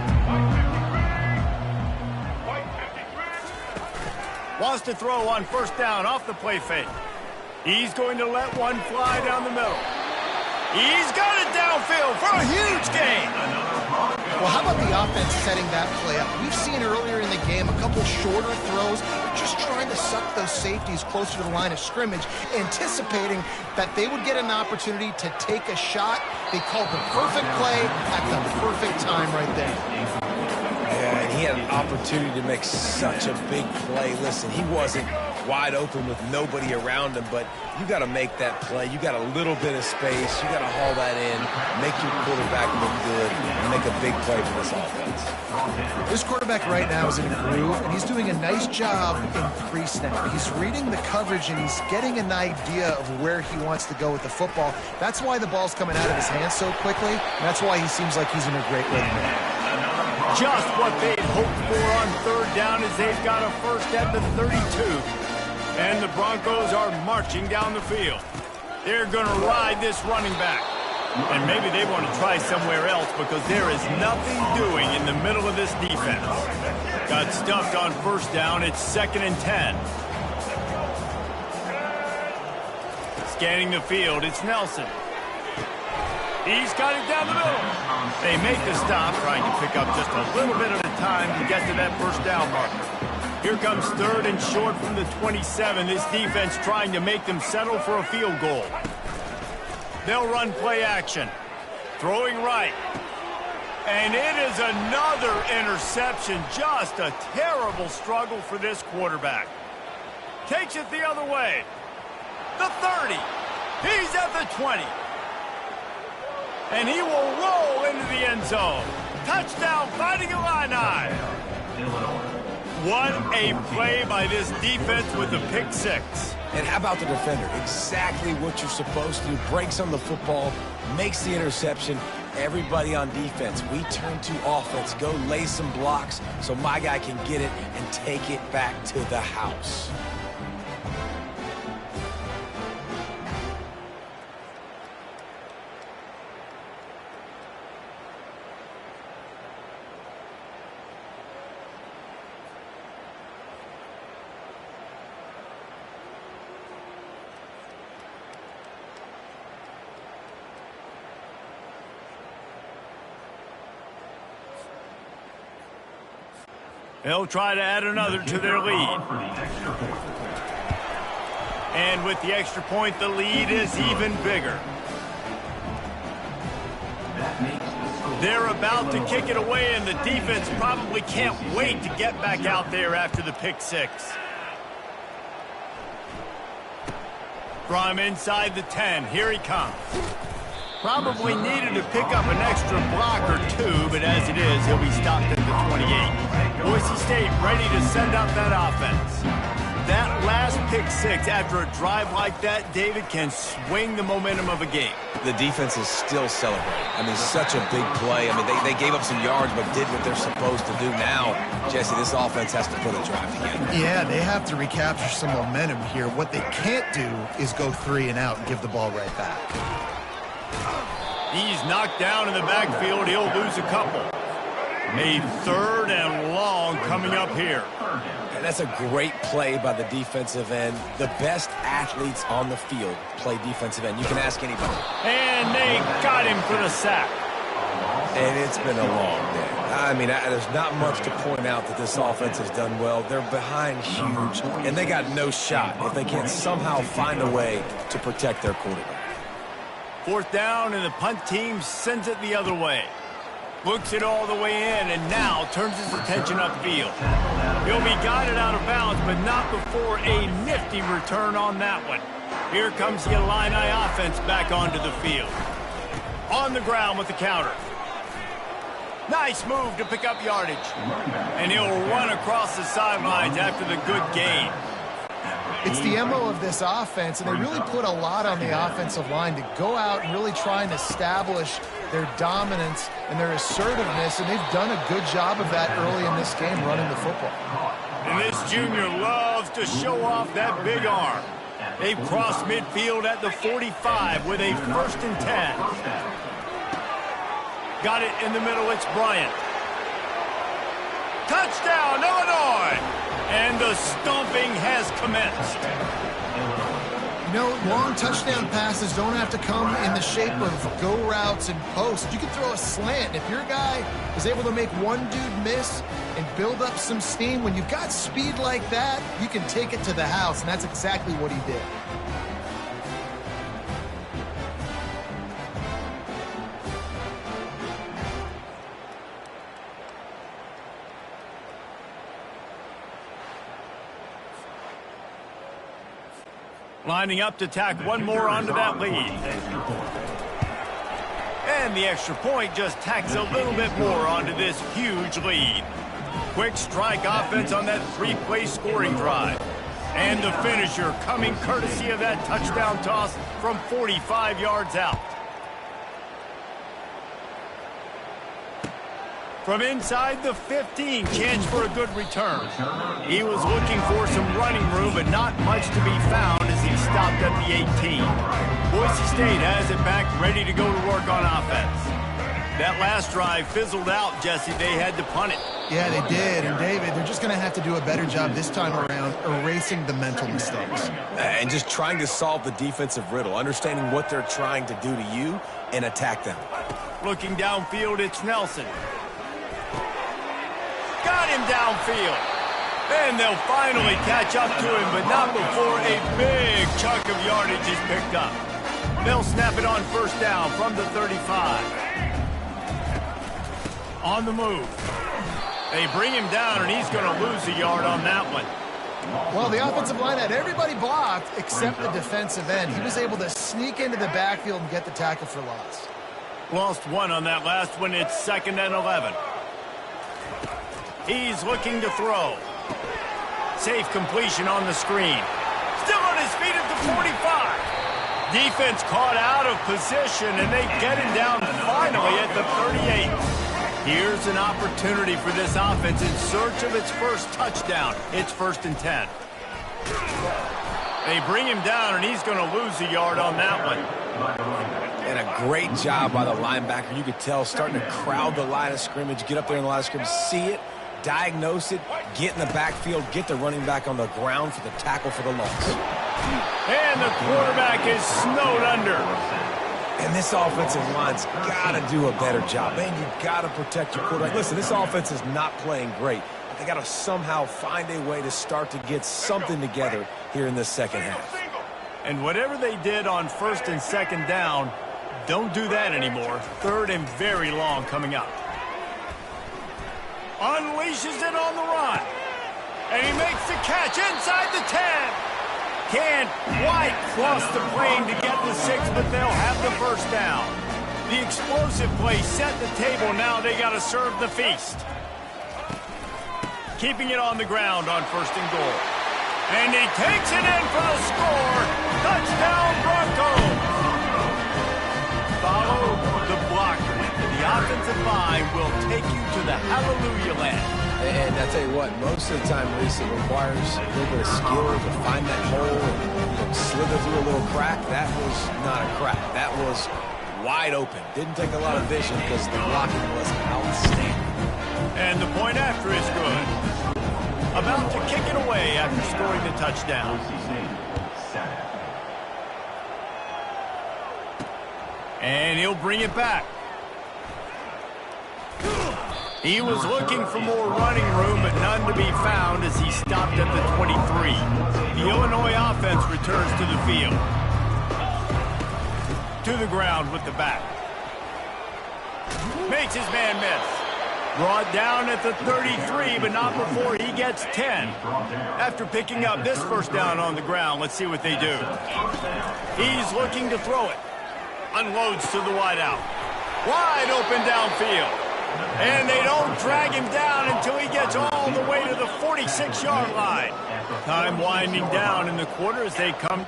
Wants to throw on first down off the play fake. He's going to let one fly down the middle. He's got it downfield for a huge gain. Well, how about the offense setting that play up? We've seen earlier in the game a couple shorter throws, just trying to suck those safeties closer to the line of scrimmage, anticipating that they would get an opportunity to take a shot. They called the perfect play at the perfect time right there. Yeah, and he had an opportunity to make such a big play. Listen, he wasn't wide open with nobody around him, but you got to make that play. You got a little bit of space. You got to haul that in, make your quarterback look good, and make a big play for this offense. This quarterback right now is in a groove, and he's doing a nice job in pre-snap. He's reading the coverage, and he's getting an idea of where he wants to go with the football. That's why the ball's coming out of his hands so quickly, and that's why he seems like he's in a great rhythm. Just what they'd hoped for on third down as they've got a first at the 32. And the Broncos are marching down the field. They're going to ride this running back. And maybe they want to try somewhere else because there is nothing doing in the middle of this defense. Got stuffed on first down. It's 2nd and 10. Scanning the field, it's Nelson. He's got it down the middle. They make the stop, trying to pick up just a little bit at a time to get to that first down marker. Here comes 3rd and short from the 27. This defense trying to make them settle for a field goal. They'll run play action. Throwing right. And it is another interception. Just a terrible struggle for this quarterback. Takes it the other way. The 30. He's at the 20. And he will roll into the end zone. Touchdown, Fighting Illini. What a play by this defense with the pick six. And how about the defender? Exactly what you're supposed to do. Breaks on the football, makes the interception. Everybody on defense, we turn to offense. Go lay some blocks so my guy can get it and take it back to the house. They'll try to add another to their lead. And with the extra point, the lead is even bigger. They're about to kick it away, and the defense probably can't wait to get back out there after the pick six. From inside the 10, here he comes. Probably needed to pick up an extra block or two, but as it is, he'll be stopped at the 28. Boise State ready to send out that offense. That last pick six after a drive like that, David, can swing the momentum of a game. The defense is still celebrating. I mean, such a big play. I mean, they gave up some yards but did what they're supposed to do. Now, Jesse, this offense has to put a drive together. Yeah, they have to recapture some momentum here. What they can't do is go 3 and out and give the ball right back. He's knocked down in the backfield. He'll lose a couple. A 3rd and long coming up here. And that's a great play by the defensive end. The best athletes on the field play defensive end. You can ask anybody. And they got him for the sack. And it's been a long day. I mean, there's not much to point out that this offense has done well. They're behind huge, and they got no shot if they can't somehow find a way to protect their quarterback. 4th down, and the punt team sends it the other way. Looks it all the way in, and now turns his attention upfield. He'll be guided out of bounds, but not before a nifty return on that one. Here comes the Illini offense back onto the field. On the ground with the counter. Nice move to pick up yardage. And he'll run across the sidelines after the good gain. It's the MO of this offense, and they really put a lot on the offensive line to go out and really try and establish their dominance and their assertiveness, and they've done a good job of that early in this game running the football. And this junior loves to show off that big arm. They've crossed midfield at the 45 with a 1st and 10. Got it in the middle, it's Bryant. Touchdown, Illinois! And the stomping has commenced. You know, long touchdown passes don't have to come in the shape of go routes and posts. You can throw a slant. If your guy is able to make one dude miss and build up some steam, when you've got speed like that, you can take it to the house, and that's exactly what he did. Lining up to tack one more onto that lead. And the extra point just tacks a little bit more onto this huge lead. Quick strike offense on that 3-play scoring drive. And the finisher coming courtesy of that touchdown toss from 45 yards out. From inside the 15, chance for a good return. He was looking for some running room, but not much to be found as he stopped at the 18. Boise State has it back, ready to go to work on offense. That last drive fizzled out, Jesse. They had to punt it. Yeah, they did. And, David, they're just going to have to do a better job this time around erasing the mental mistakes. And just trying to solve the defensive riddle, understanding what they're trying to do to you and attack them. Looking downfield, it's Nelson. Got him downfield. And they'll finally catch up to him, but not before a big chunk of yardage is picked up. They'll snap it on 1st down from the 35. On the move. They bring him down, and he's going to lose a yard on that one. Well, the offensive line had everybody blocked except the defensive end. He was able to sneak into the backfield and get the tackle for loss. Lost one on that last one. It's 2nd and 11. He's looking to throw. Safe completion on the screen. Still on his feet at the 45. Defense caught out of position, and they get him down finally at the 38. Here's an opportunity for this offense in search of its first touchdown. It's 1st and 10. They bring him down, and he's going to lose a yard on that one. And a great job by the linebacker. You could tell starting to crowd the line of scrimmage, get up there in the line of scrimmage, see it, diagnose it, get in the backfield, get the running back on the ground for the tackle for the loss. And the quarterback is snowed under. And this offensive line's got to do a better job. Man, you got to protect your quarterback. Listen, this offense is not playing great. But they got to somehow find a way to start to get something together here in this second half. And whatever they did on 1st and 2nd down, don't do that anymore. 3rd and very long coming up. Unleashes it on the run. And he makes the catch inside the 10. Can't quite cross the plane to get the 6, but they'll have the 1st down. The explosive play set the table. Now they got to serve the feast. Keeping it on the ground on 1st and goal. And he takes it in for the score. Touchdown, Broncos. Follow the blocker. The offensive line will take you to the hallelujah land. And I tell you what, most of the time, Lisa, it requires a little bit of skill to find that hole and slither through a little crack. That was not a crack. That was wide open. Didn't take a lot of vision because the blocking was outstanding. And the point after is good. About to kick it away after scoring the touchdown. And he'll bring it back. He was looking for more running room, but none to be found as he stopped at the 23. The Illinois offense returns to the field. To the ground with the back. Makes his man miss. Brought down at the 33, but not before he gets 10. After picking up this 1st down on the ground, let's see what they do. He's looking to throw it. Unloads to the wideout. Wide open downfield. And they don't drag him down until he gets all the way to the 46-yard line. Time winding down in the quarter as they come.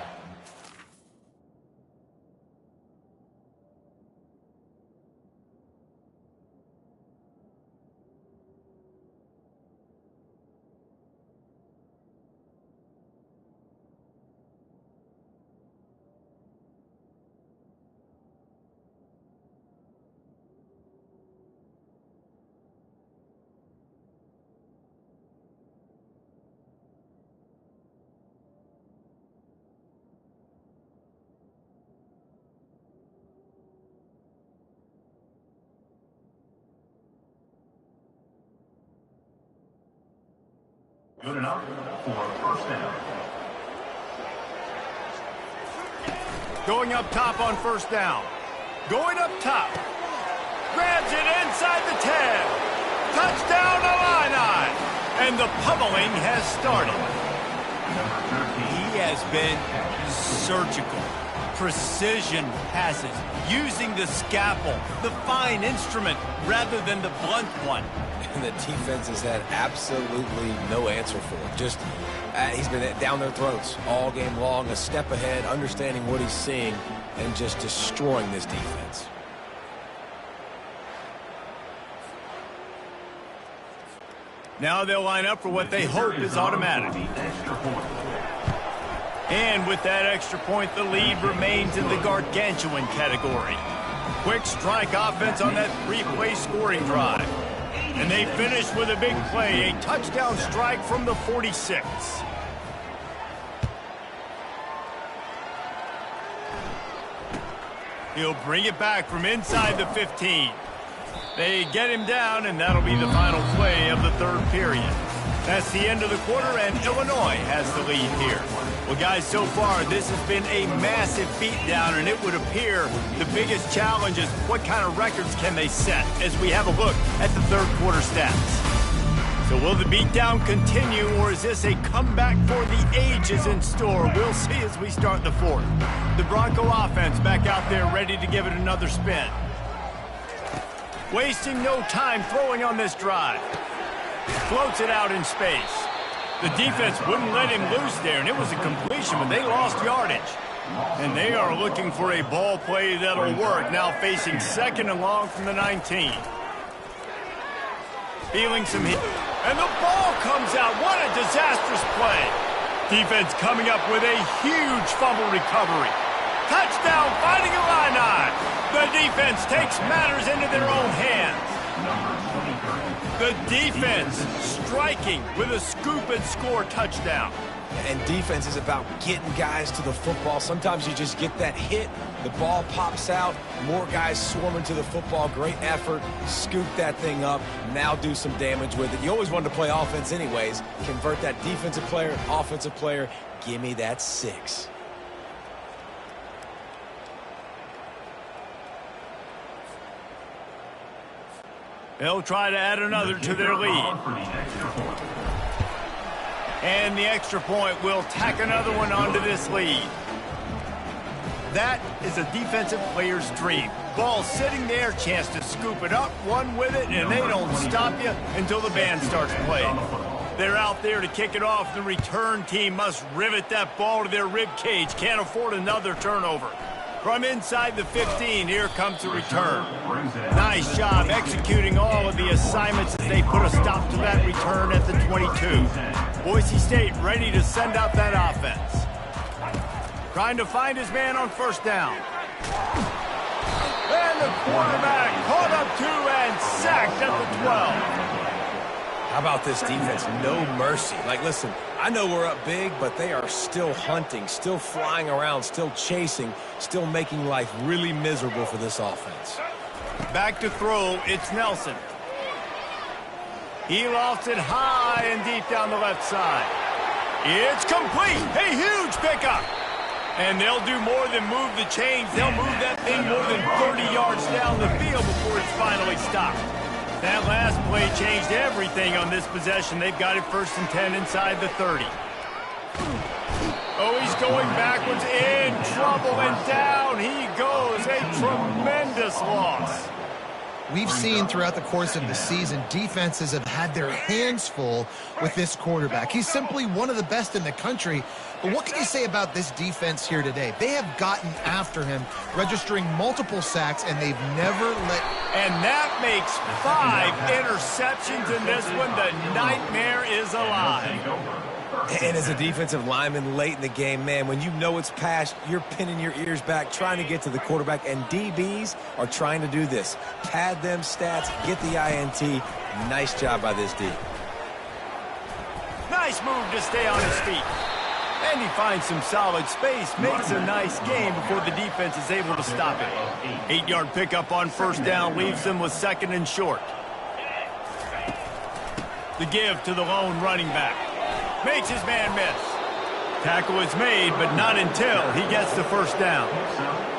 Good enough for a 1st down. Going up top on 1st down. Going up top. Grabs it inside the 10. Touchdown Illini. And the pummeling has started. He has been surgical. Precision passes. Using the scalpel, the fine instrument, rather than the blunt one. And the defense has had absolutely no answer for it. Just, he's been down their throats all game long, a step ahead, understanding what he's seeing, and just destroying this defense. Now they'll line up for what they hope is automatic. And with that extra point, the lead remains in the gargantuan category. Quick strike offense on that 3-play scoring drive. And they finish with a big play, a touchdown strike from the 46. He'll bring it back from inside the 15. They get him down, and that'll be the final play of the 3rd period. That's the end of the quarter, and Illinois has the lead here. Well, guys, so far, this has been a massive beatdown, and it would appear the biggest challenge is what kind of records can they set as we have a look at the 3rd quarter stats. So will the beatdown continue, or is this a comeback for the ages in store? We'll see as we start the 4th. The Bronco offense back out there ready to give it another spin. wasting no time throwing on this drive. Floats it out in space. The defense wouldn't let him loose there, and it was a completion, but they lost yardage. And they are looking for a ball play that'll work, now facing second and long from the 19. Feeling some heat. And the ball comes out. What a disastrous play. Defense coming up with a huge fumble recovery. Touchdown, fighting Illini. The defense takes matters into their own hands. The defense striking with a scoop and score touchdown. And defense is about getting guys to the football. Sometimes you just get that hit, the ball pops out, more guys swarming to the football. Great effort, scoop that thing up, now do some damage with it. You always wanted to play offense anyways. Convert that defensive player, offensive player. Give me that 6. They'll try to add another to their lead. And the extra point will tack another one onto this lead. That is a defensive player's dream. Ball sitting there, chance to scoop it up, run with it, and they don't stop you until the band starts playing. They're out there to kick it off. The return team must rivet that ball to their rib cage. Can't afford another turnover. From inside the 15, here comes the return. Nice job executing all of the assignments as they put a stop to that return at the 22. Boise State ready to send out that offense. Trying to find his man on first down. And the quarterback caught up 2 and sacked at the 12. How about this defense? No mercy. Like, listen, I know we're up big, but they are still hunting, still flying around, still chasing, still making life really miserable for this offense. Back to throw, it's Nelson. He lofts it high and deep down the left side. It's complete. A huge pickup. And they'll do more than move the chains. They'll move that thing more than 30 yards down the field before it's finally stopped. That last play changed everything on this possession. They've got it 1st and 10 inside the 30. Oh, he's going backwards, in trouble, and down he goes. A tremendous loss. We've seen throughout the course of the season, defenses have had their hands full with this quarterback. He's simply one of the best in the country. But what can you say about this defense here today? They have gotten after him, registering multiple sacks, and they've never let... And that makes 5 interceptions in this one. The nightmare is alive. And as a defensive lineman late in the game, man, when you know it's past, you're pinning your ears back, trying to get to the quarterback, and DBs are trying to do this. Pad them stats, get the INT. Nice job by this D. Nice move to stay on his feet. And he finds some solid space, makes a nice game before the defense is able to stop it. 8-yard pickup on first down leaves them with 2nd and short. The give to the lone running back. Makes his man miss. Tackle is made, but not until he gets the first down.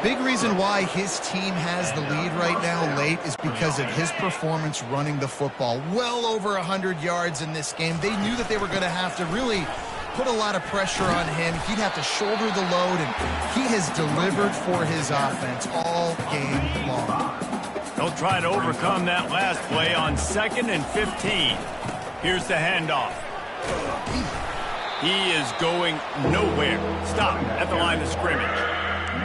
Big reason why his team has the lead right now late is because of his performance running the football. Well over 100 yards in this game. They knew that they were going to have to really put a lot of pressure on him. He'd have to shoulder the load, and he has delivered for his offense all game long. They'll try to overcome that last play on 2nd and 15. Here's the handoff. He is going nowhere. Stop at the line of scrimmage.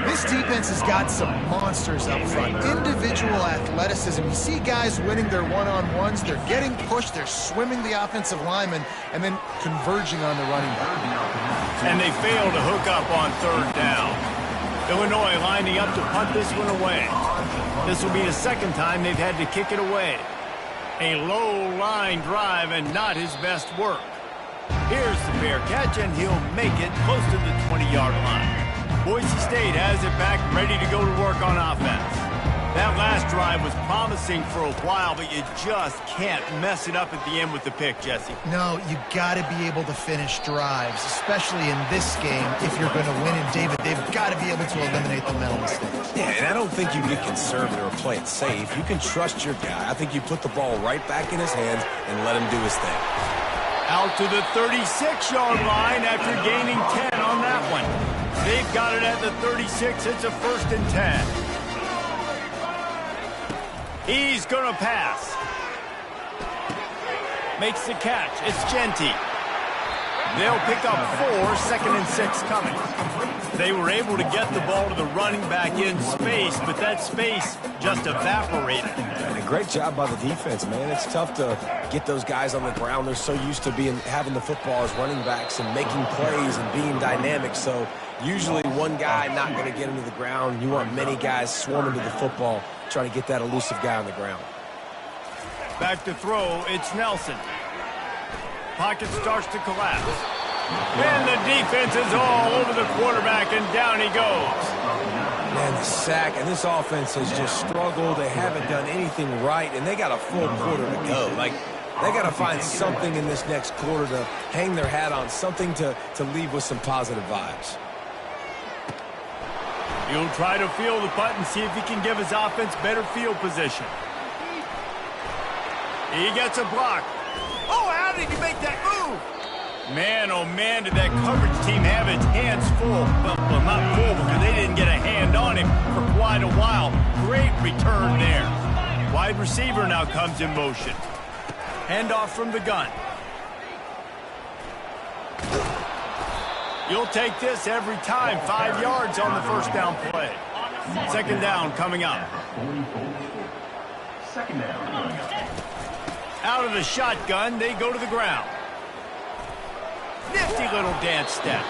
This defense has got some monsters up front. Individual athleticism. You see guys winning their one-on-ones. They're getting pushed. They're swimming the offensive lineman and then converging on the running back. And they fail to hook up on 3rd down. Illinois lining up to punt this one away. This will be the 2nd time they've had to kick it away. A low line drive and not his best work. Here's the fair catch, and he'll make it close to the 20-yard line. Boise State has it back, ready to go to work on offense. That last drive was promising for a while, but you just can't mess it up at the end with the pick, Jesse. No, you got to be able to finish drives, especially in this game. If you're going to win, and David, they've got to be able to eliminate the mental mistakes. Yeah, and I don't think you get conservative or play it safe. You can trust your guy. I think you put the ball right back in his hands and let him do his thing. Out to the 36-yard line after gaining 10 on that one. They've got it at the 36. It's a 1st and 10. He's going to pass. Makes the catch. It's Genti. They'll pick up 4, 2nd and 6 coming. They were able to get the ball to the running back in space, but that space just evaporated. And a great job by the defense, man. It's tough to get those guys on the ground. They're so used to having the football as running backs and making plays and being dynamic. So usually one guy not going to get into the ground. You want many guys swarming to the football, trying to get that elusive guy on the ground. Back to throw, it's Nelson. Pocket starts to collapse. And the defense is all over the quarterback, and down he goes. Man, the sack, and this offense has just struggled. They haven't done anything right, and they got a full quarter to go. Like, they got to find something in this next quarter to hang their hat on, something to leave with some positive vibes. He'll try to feel the punt and see if he can give his offense better field position. He gets a block. Oh, how did he make that move? Man, oh man, did that coverage team have its hands full. Well, not full because they didn't get a hand on him for quite a while. Great return there. Wide receiver now comes in motion. Handoff from the gun. You'll take this every time. 5 yards on the first down play. 2nd down coming up. 2nd down. Out of the shotgun, they go to the ground. Nifty little dance step.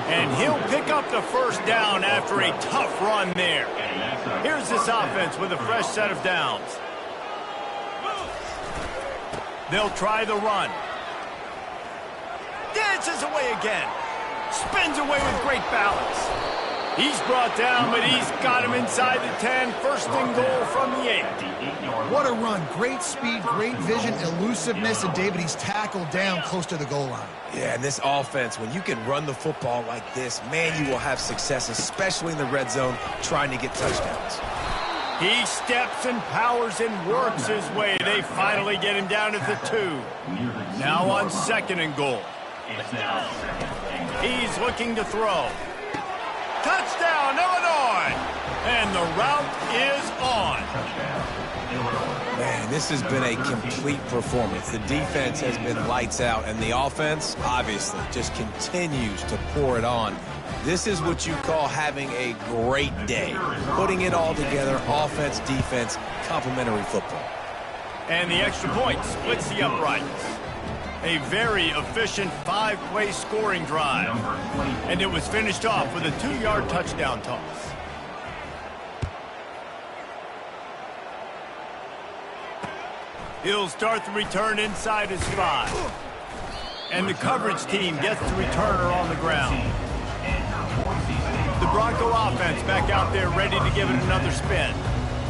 And he'll pick up the first down after a tough run there. Here's this offense with a fresh set of downs. They'll try the run. Dances away again. Spins away with great balance. He's brought down, but he's got him inside the 10. 1st and goal from the 8. What a run. Great speed, great vision, elusiveness, and David, he's tackled down close to the goal line. Yeah, and this offense, when you can run the football like this, man, you will have success, especially in the red zone, trying to get touchdowns. He steps and powers and works his way. They finally get him down at the 2. Now on 2nd and goal. He's looking to throw. Touchdown, Illinois! And the route is on. Man, this has been a complete performance. The defense has been lights out, and the offense, obviously, just continues to pour it on. This is what you call having a great day. Putting it all together, offense, defense, complementary football. And the extra point splits the uprights. A very efficient 5-play scoring drive. And it was finished off with a 2-yard touchdown toss. He'll start the return inside his 5. And the coverage team gets the returner on the ground. The Bronco offense back out there ready to give it another spin.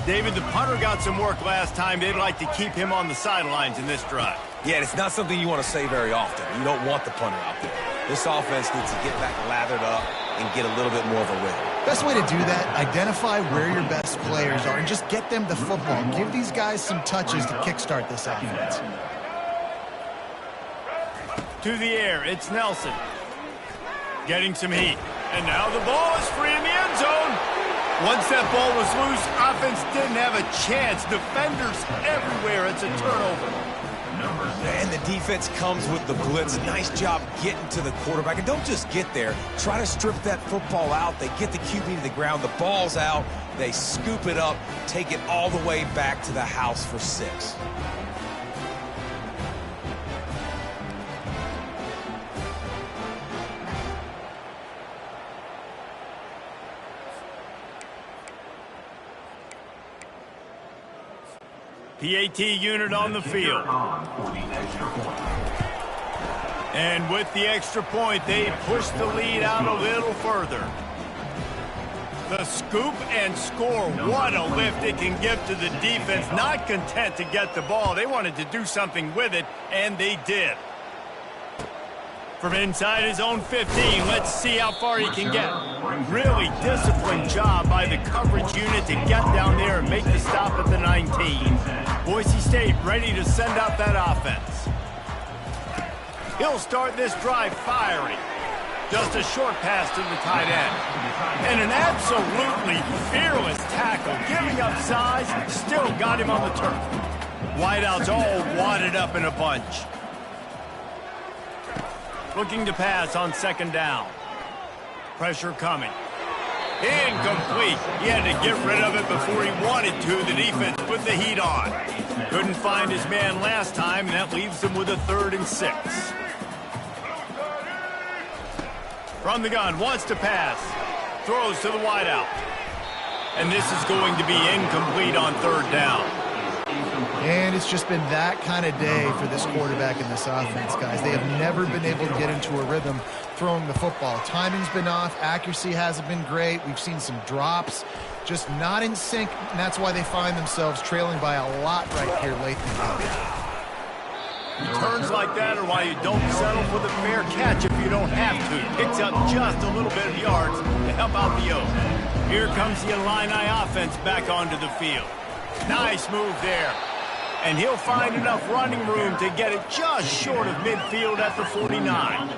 David, the punter got some work last time. They'd like to keep him on the sidelines in this drive. Yeah, it's not something you want to say very often. You don't want the punter out there. This offense needs to get back lathered up and get a little bit more of a rhythm. Best way to do that, identify where your best players are and just get them the football. Give these guys some touches to kickstart this offense. To the air, it's Nelson. Getting some heat. And now the ball is free in the end zone. Once that ball was loose, offense didn't have a chance. Defenders everywhere. It's a turnover. And the defense comes with the blitz. Nice job getting to the quarterback. And don't just get there. Try to strip that football out. They get the QB to the ground. The ball's out. They scoop it up, take it all the way back to the house for 6. PAT unit on the field. And with the extra point, they push the lead out a little further. The scoop and score. What a lift it can give to the defense. Not content to get the ball. They wanted to do something with it, and they did. From inside his own 15, let's see how far he can get. Really disciplined job by the coverage unit to get down there and make the stop at the 19. Boise State ready to send out that offense. He'll start this drive firing. Just a short pass to the tight end. And an absolutely fearless tackle, giving up size, still got him on the turf. Wideouts all wadded up in a bunch. Looking to pass on second down. Pressure coming. Incomplete. He had to get rid of it before he wanted to. The defense put the heat on. Couldn't find his man last time, and that leaves him with a 3rd and 6. From the gun, wants to pass. Throws to the wideout. And this is going to be incomplete on 3rd down. And it's just been that kind of day for this quarterback and this offense, guys. They have never been able to get into a rhythm throwing the football. Timing's been off. Accuracy hasn't been great. We've seen some drops. Just not in sync, and that's why they find themselves trailing by a lot right here late in the game. Turns like that are why you don't settle for the fair catch if you don't have to. Picks up just a little bit of yards to help out the O's. Here comes the Illini offense back onto the field. Nice move there. And he'll find enough running room to get it just short of midfield at the 49.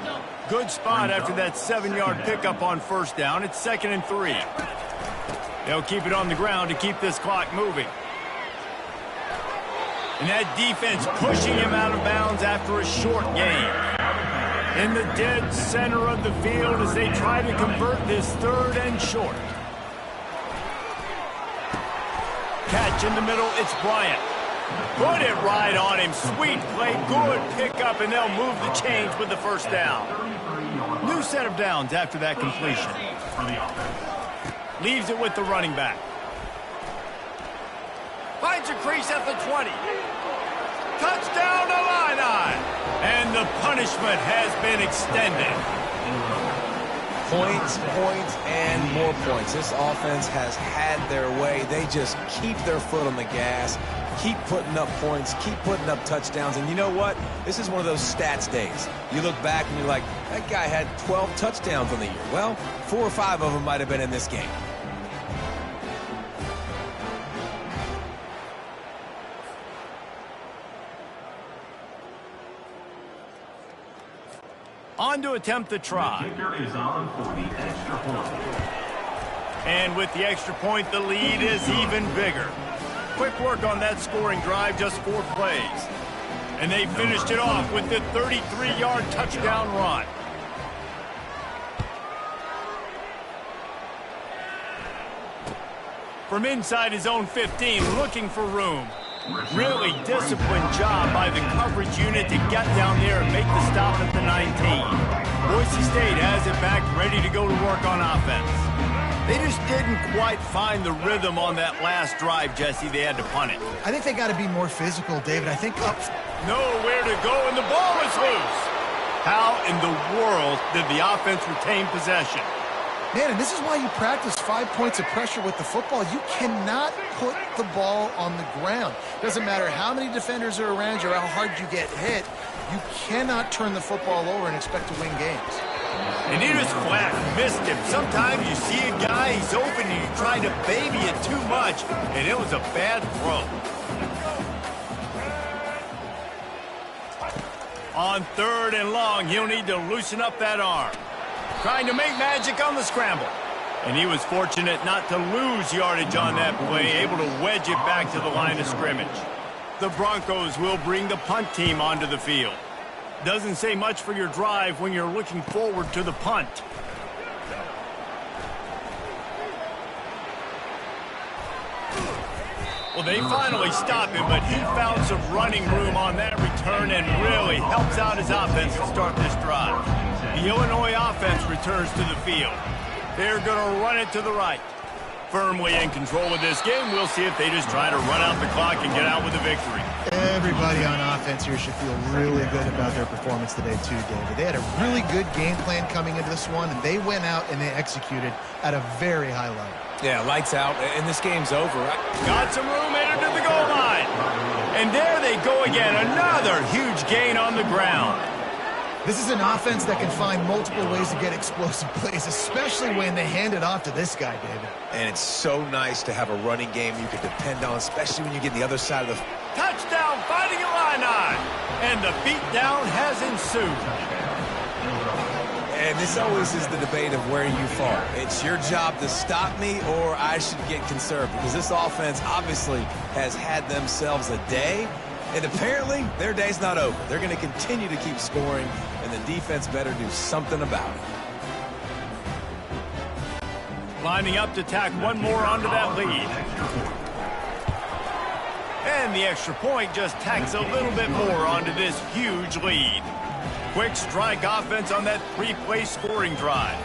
Good spot after that 7-yard pickup on 1st down. It's 2nd and 3. They'll keep it on the ground to keep this clock moving. And that defense pushing him out of bounds after a short gain. In the dead center of the field as they try to convert this 3rd and short. Catch in the middle, it's Bryant. Put it right on him. Sweet play, good pickup, and they'll move the chains with the 1st down. New set of downs after that completion. Leaves it with the running back. Finds a crease at the 20. Touchdown, Illini! And the punishment has been extended. Points, and more points. This offense has had their way. They just keep their foot on the gas, keep putting up points, keep putting up touchdowns. And you know what? This is one of those stats days. You look back and you're like, that guy had 12 touchdowns on the year. Well, 4 or 5 of them might have been in this game. On to attempt the try. The kicker is on for the extra point. And with the extra point, the lead is even bigger. Quick work on that scoring drive, just 4 plays. And they finished it off with the 33-yard touchdown run. From inside his own 15, looking for room. Really disciplined job by the coverage unit to get down there and make the stop at the 19. Boise State has it back, ready to go to work on offense. They just didn't quite find the rhythm on that last drive, Jesse. They had to punt it. I think they got to be more physical, David. I think up... Nowhere to go, and the ball is loose. How in the world did the offense retain possession? Man, and this is why you practice 5 points of pressure with the football. You cannot put the ball on the ground. Doesn't matter how many defenders are around you or how hard you get hit. You cannot turn the football over and expect to win games. And he just flat missed him. Sometimes you see a guy, he's open, and you try to baby it too much, and it was a bad throw. On 3rd and long, he'll need to loosen up that arm. Trying to make magic on the scramble. And he was fortunate not to lose yardage on that play, able to wedge it back to the line of scrimmage. The Broncos will bring the punt team onto the field. Doesn't say much for your drive when you're looking forward to the punt. Well, they finally stop him, but he found some running room on that return and really helps out his offense to start this drive. The Illinois offense returns to the field. They're going to run it to the right. Firmly in control of this game. We'll see if they just try to run out the clock and get out with a victory. Everybody on offense here should feel really good about their performance today too, David. They had a really good game plan coming into this one, and they went out and they executed at a very high level. Yeah, lights out, and this game's over. Got some room, entered to the goal line. And there they go again. Another huge gain on the ground. This is an offense that can find multiple ways to get explosive plays, especially when they hand it off to this guy, David. And it's so nice to have a running game you can depend on, especially when you get the other side of the... Touchdown, Fighting Illini! And the beatdown has ensued. And this always is the debate of where you fall. It's your job to stop me, or I should get conservative, because this offense obviously has had themselves a day, and apparently their day's not over. They're going to continue to keep scoring, and the defense better do something about it. Lining up to tack one more onto that lead. And the extra point just tacks a little bit more onto this huge lead. Quick strike offense on that three-play scoring drive.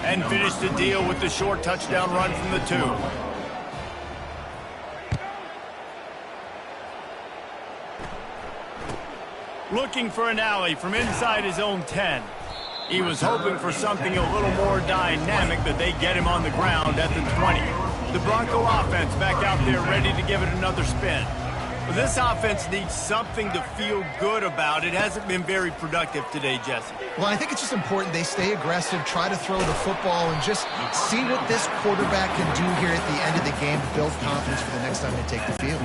And finish the deal with the short touchdown run from the 2. Looking for an alley from inside his own 10. He was hoping for something a little more dynamic, but they get him on the ground at the 20. The Bronco offense back out there ready to give it another spin. Well, this offense needs something to feel good about. It hasn't been very productive today, Jesse. Well, I think it's just important they stay aggressive, try to throw the football, and just see what this quarterback can do here at the end of the game to build confidence for the next time they take the field.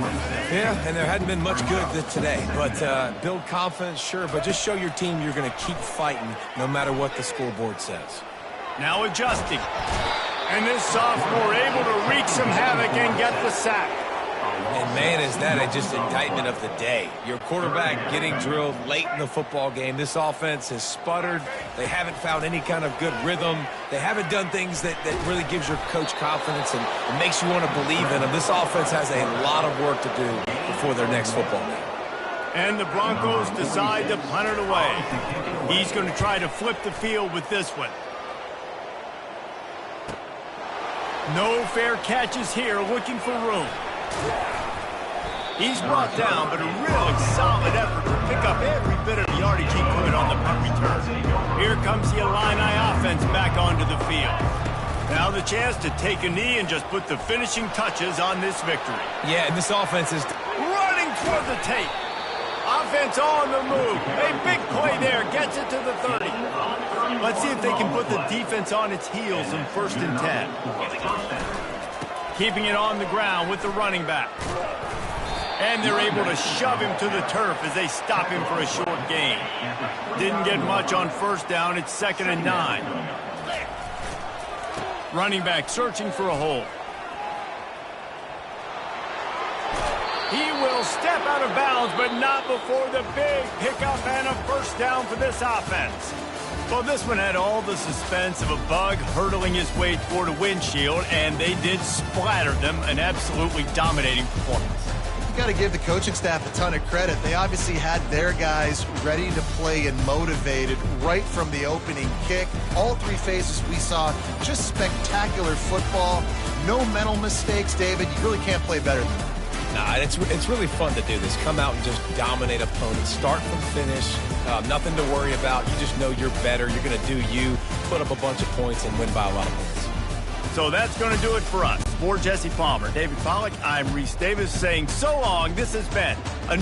Yeah, and there hadn't been much good today. But build confidence, sure, but just show your team you're going to keep fighting no matter what the scoreboard says. Now adjusting. And this sophomore able to wreak some havoc and get the sack. And, man, is that just indictment of the day. Your quarterback getting drilled late in the football game. This offense has sputtered. They haven't found any kind of good rhythm. They haven't done things that really gives your coach confidence and makes you want to believe in them. This offense has a lot of work to do before their next football game. And the Broncos decide to punt it away. He's going to try to flip the field with this one. No fair catches here, looking for room. He's brought down, but a really solid effort to pick up every bit of yardage he could on the punt return. Here comes the Illini offense back onto the field. Now the chance to take a knee and just put the finishing touches on this victory. Yeah, and this offense is running toward the tape. Offense on the move. A big play there. Gets it to the 30. Let's see if they can put the defense on its heels in 1st and 10. Keeping it on the ground with the running back. And they're able to shove him to the turf as they stop him for a short gain. Didn't get much on 1st down. It's 2nd and 9. Running back searching for a hole. He will step out of bounds, but not before the big pickup and a 1st down for this offense. Well, this one had all the suspense of a bug hurtling his way toward a windshield, and they did splatter them. An absolutely dominating performance. You got to give the coaching staff a ton of credit. They obviously had their guys ready to play and motivated right from the opening kick. All 3 phases we saw, just spectacular football. No mental mistakes, David. You really can't play better than that. Nah, it's really fun to do this. Come out and just dominate opponents. Start from finish. Nothing to worry about. You just know you're better. You're going to do you, put up a bunch of points, and win by a lot of points. So that's going to do it for us. For Jesse Palmer, David Pollack, I'm Reese Davis saying so long. This has been a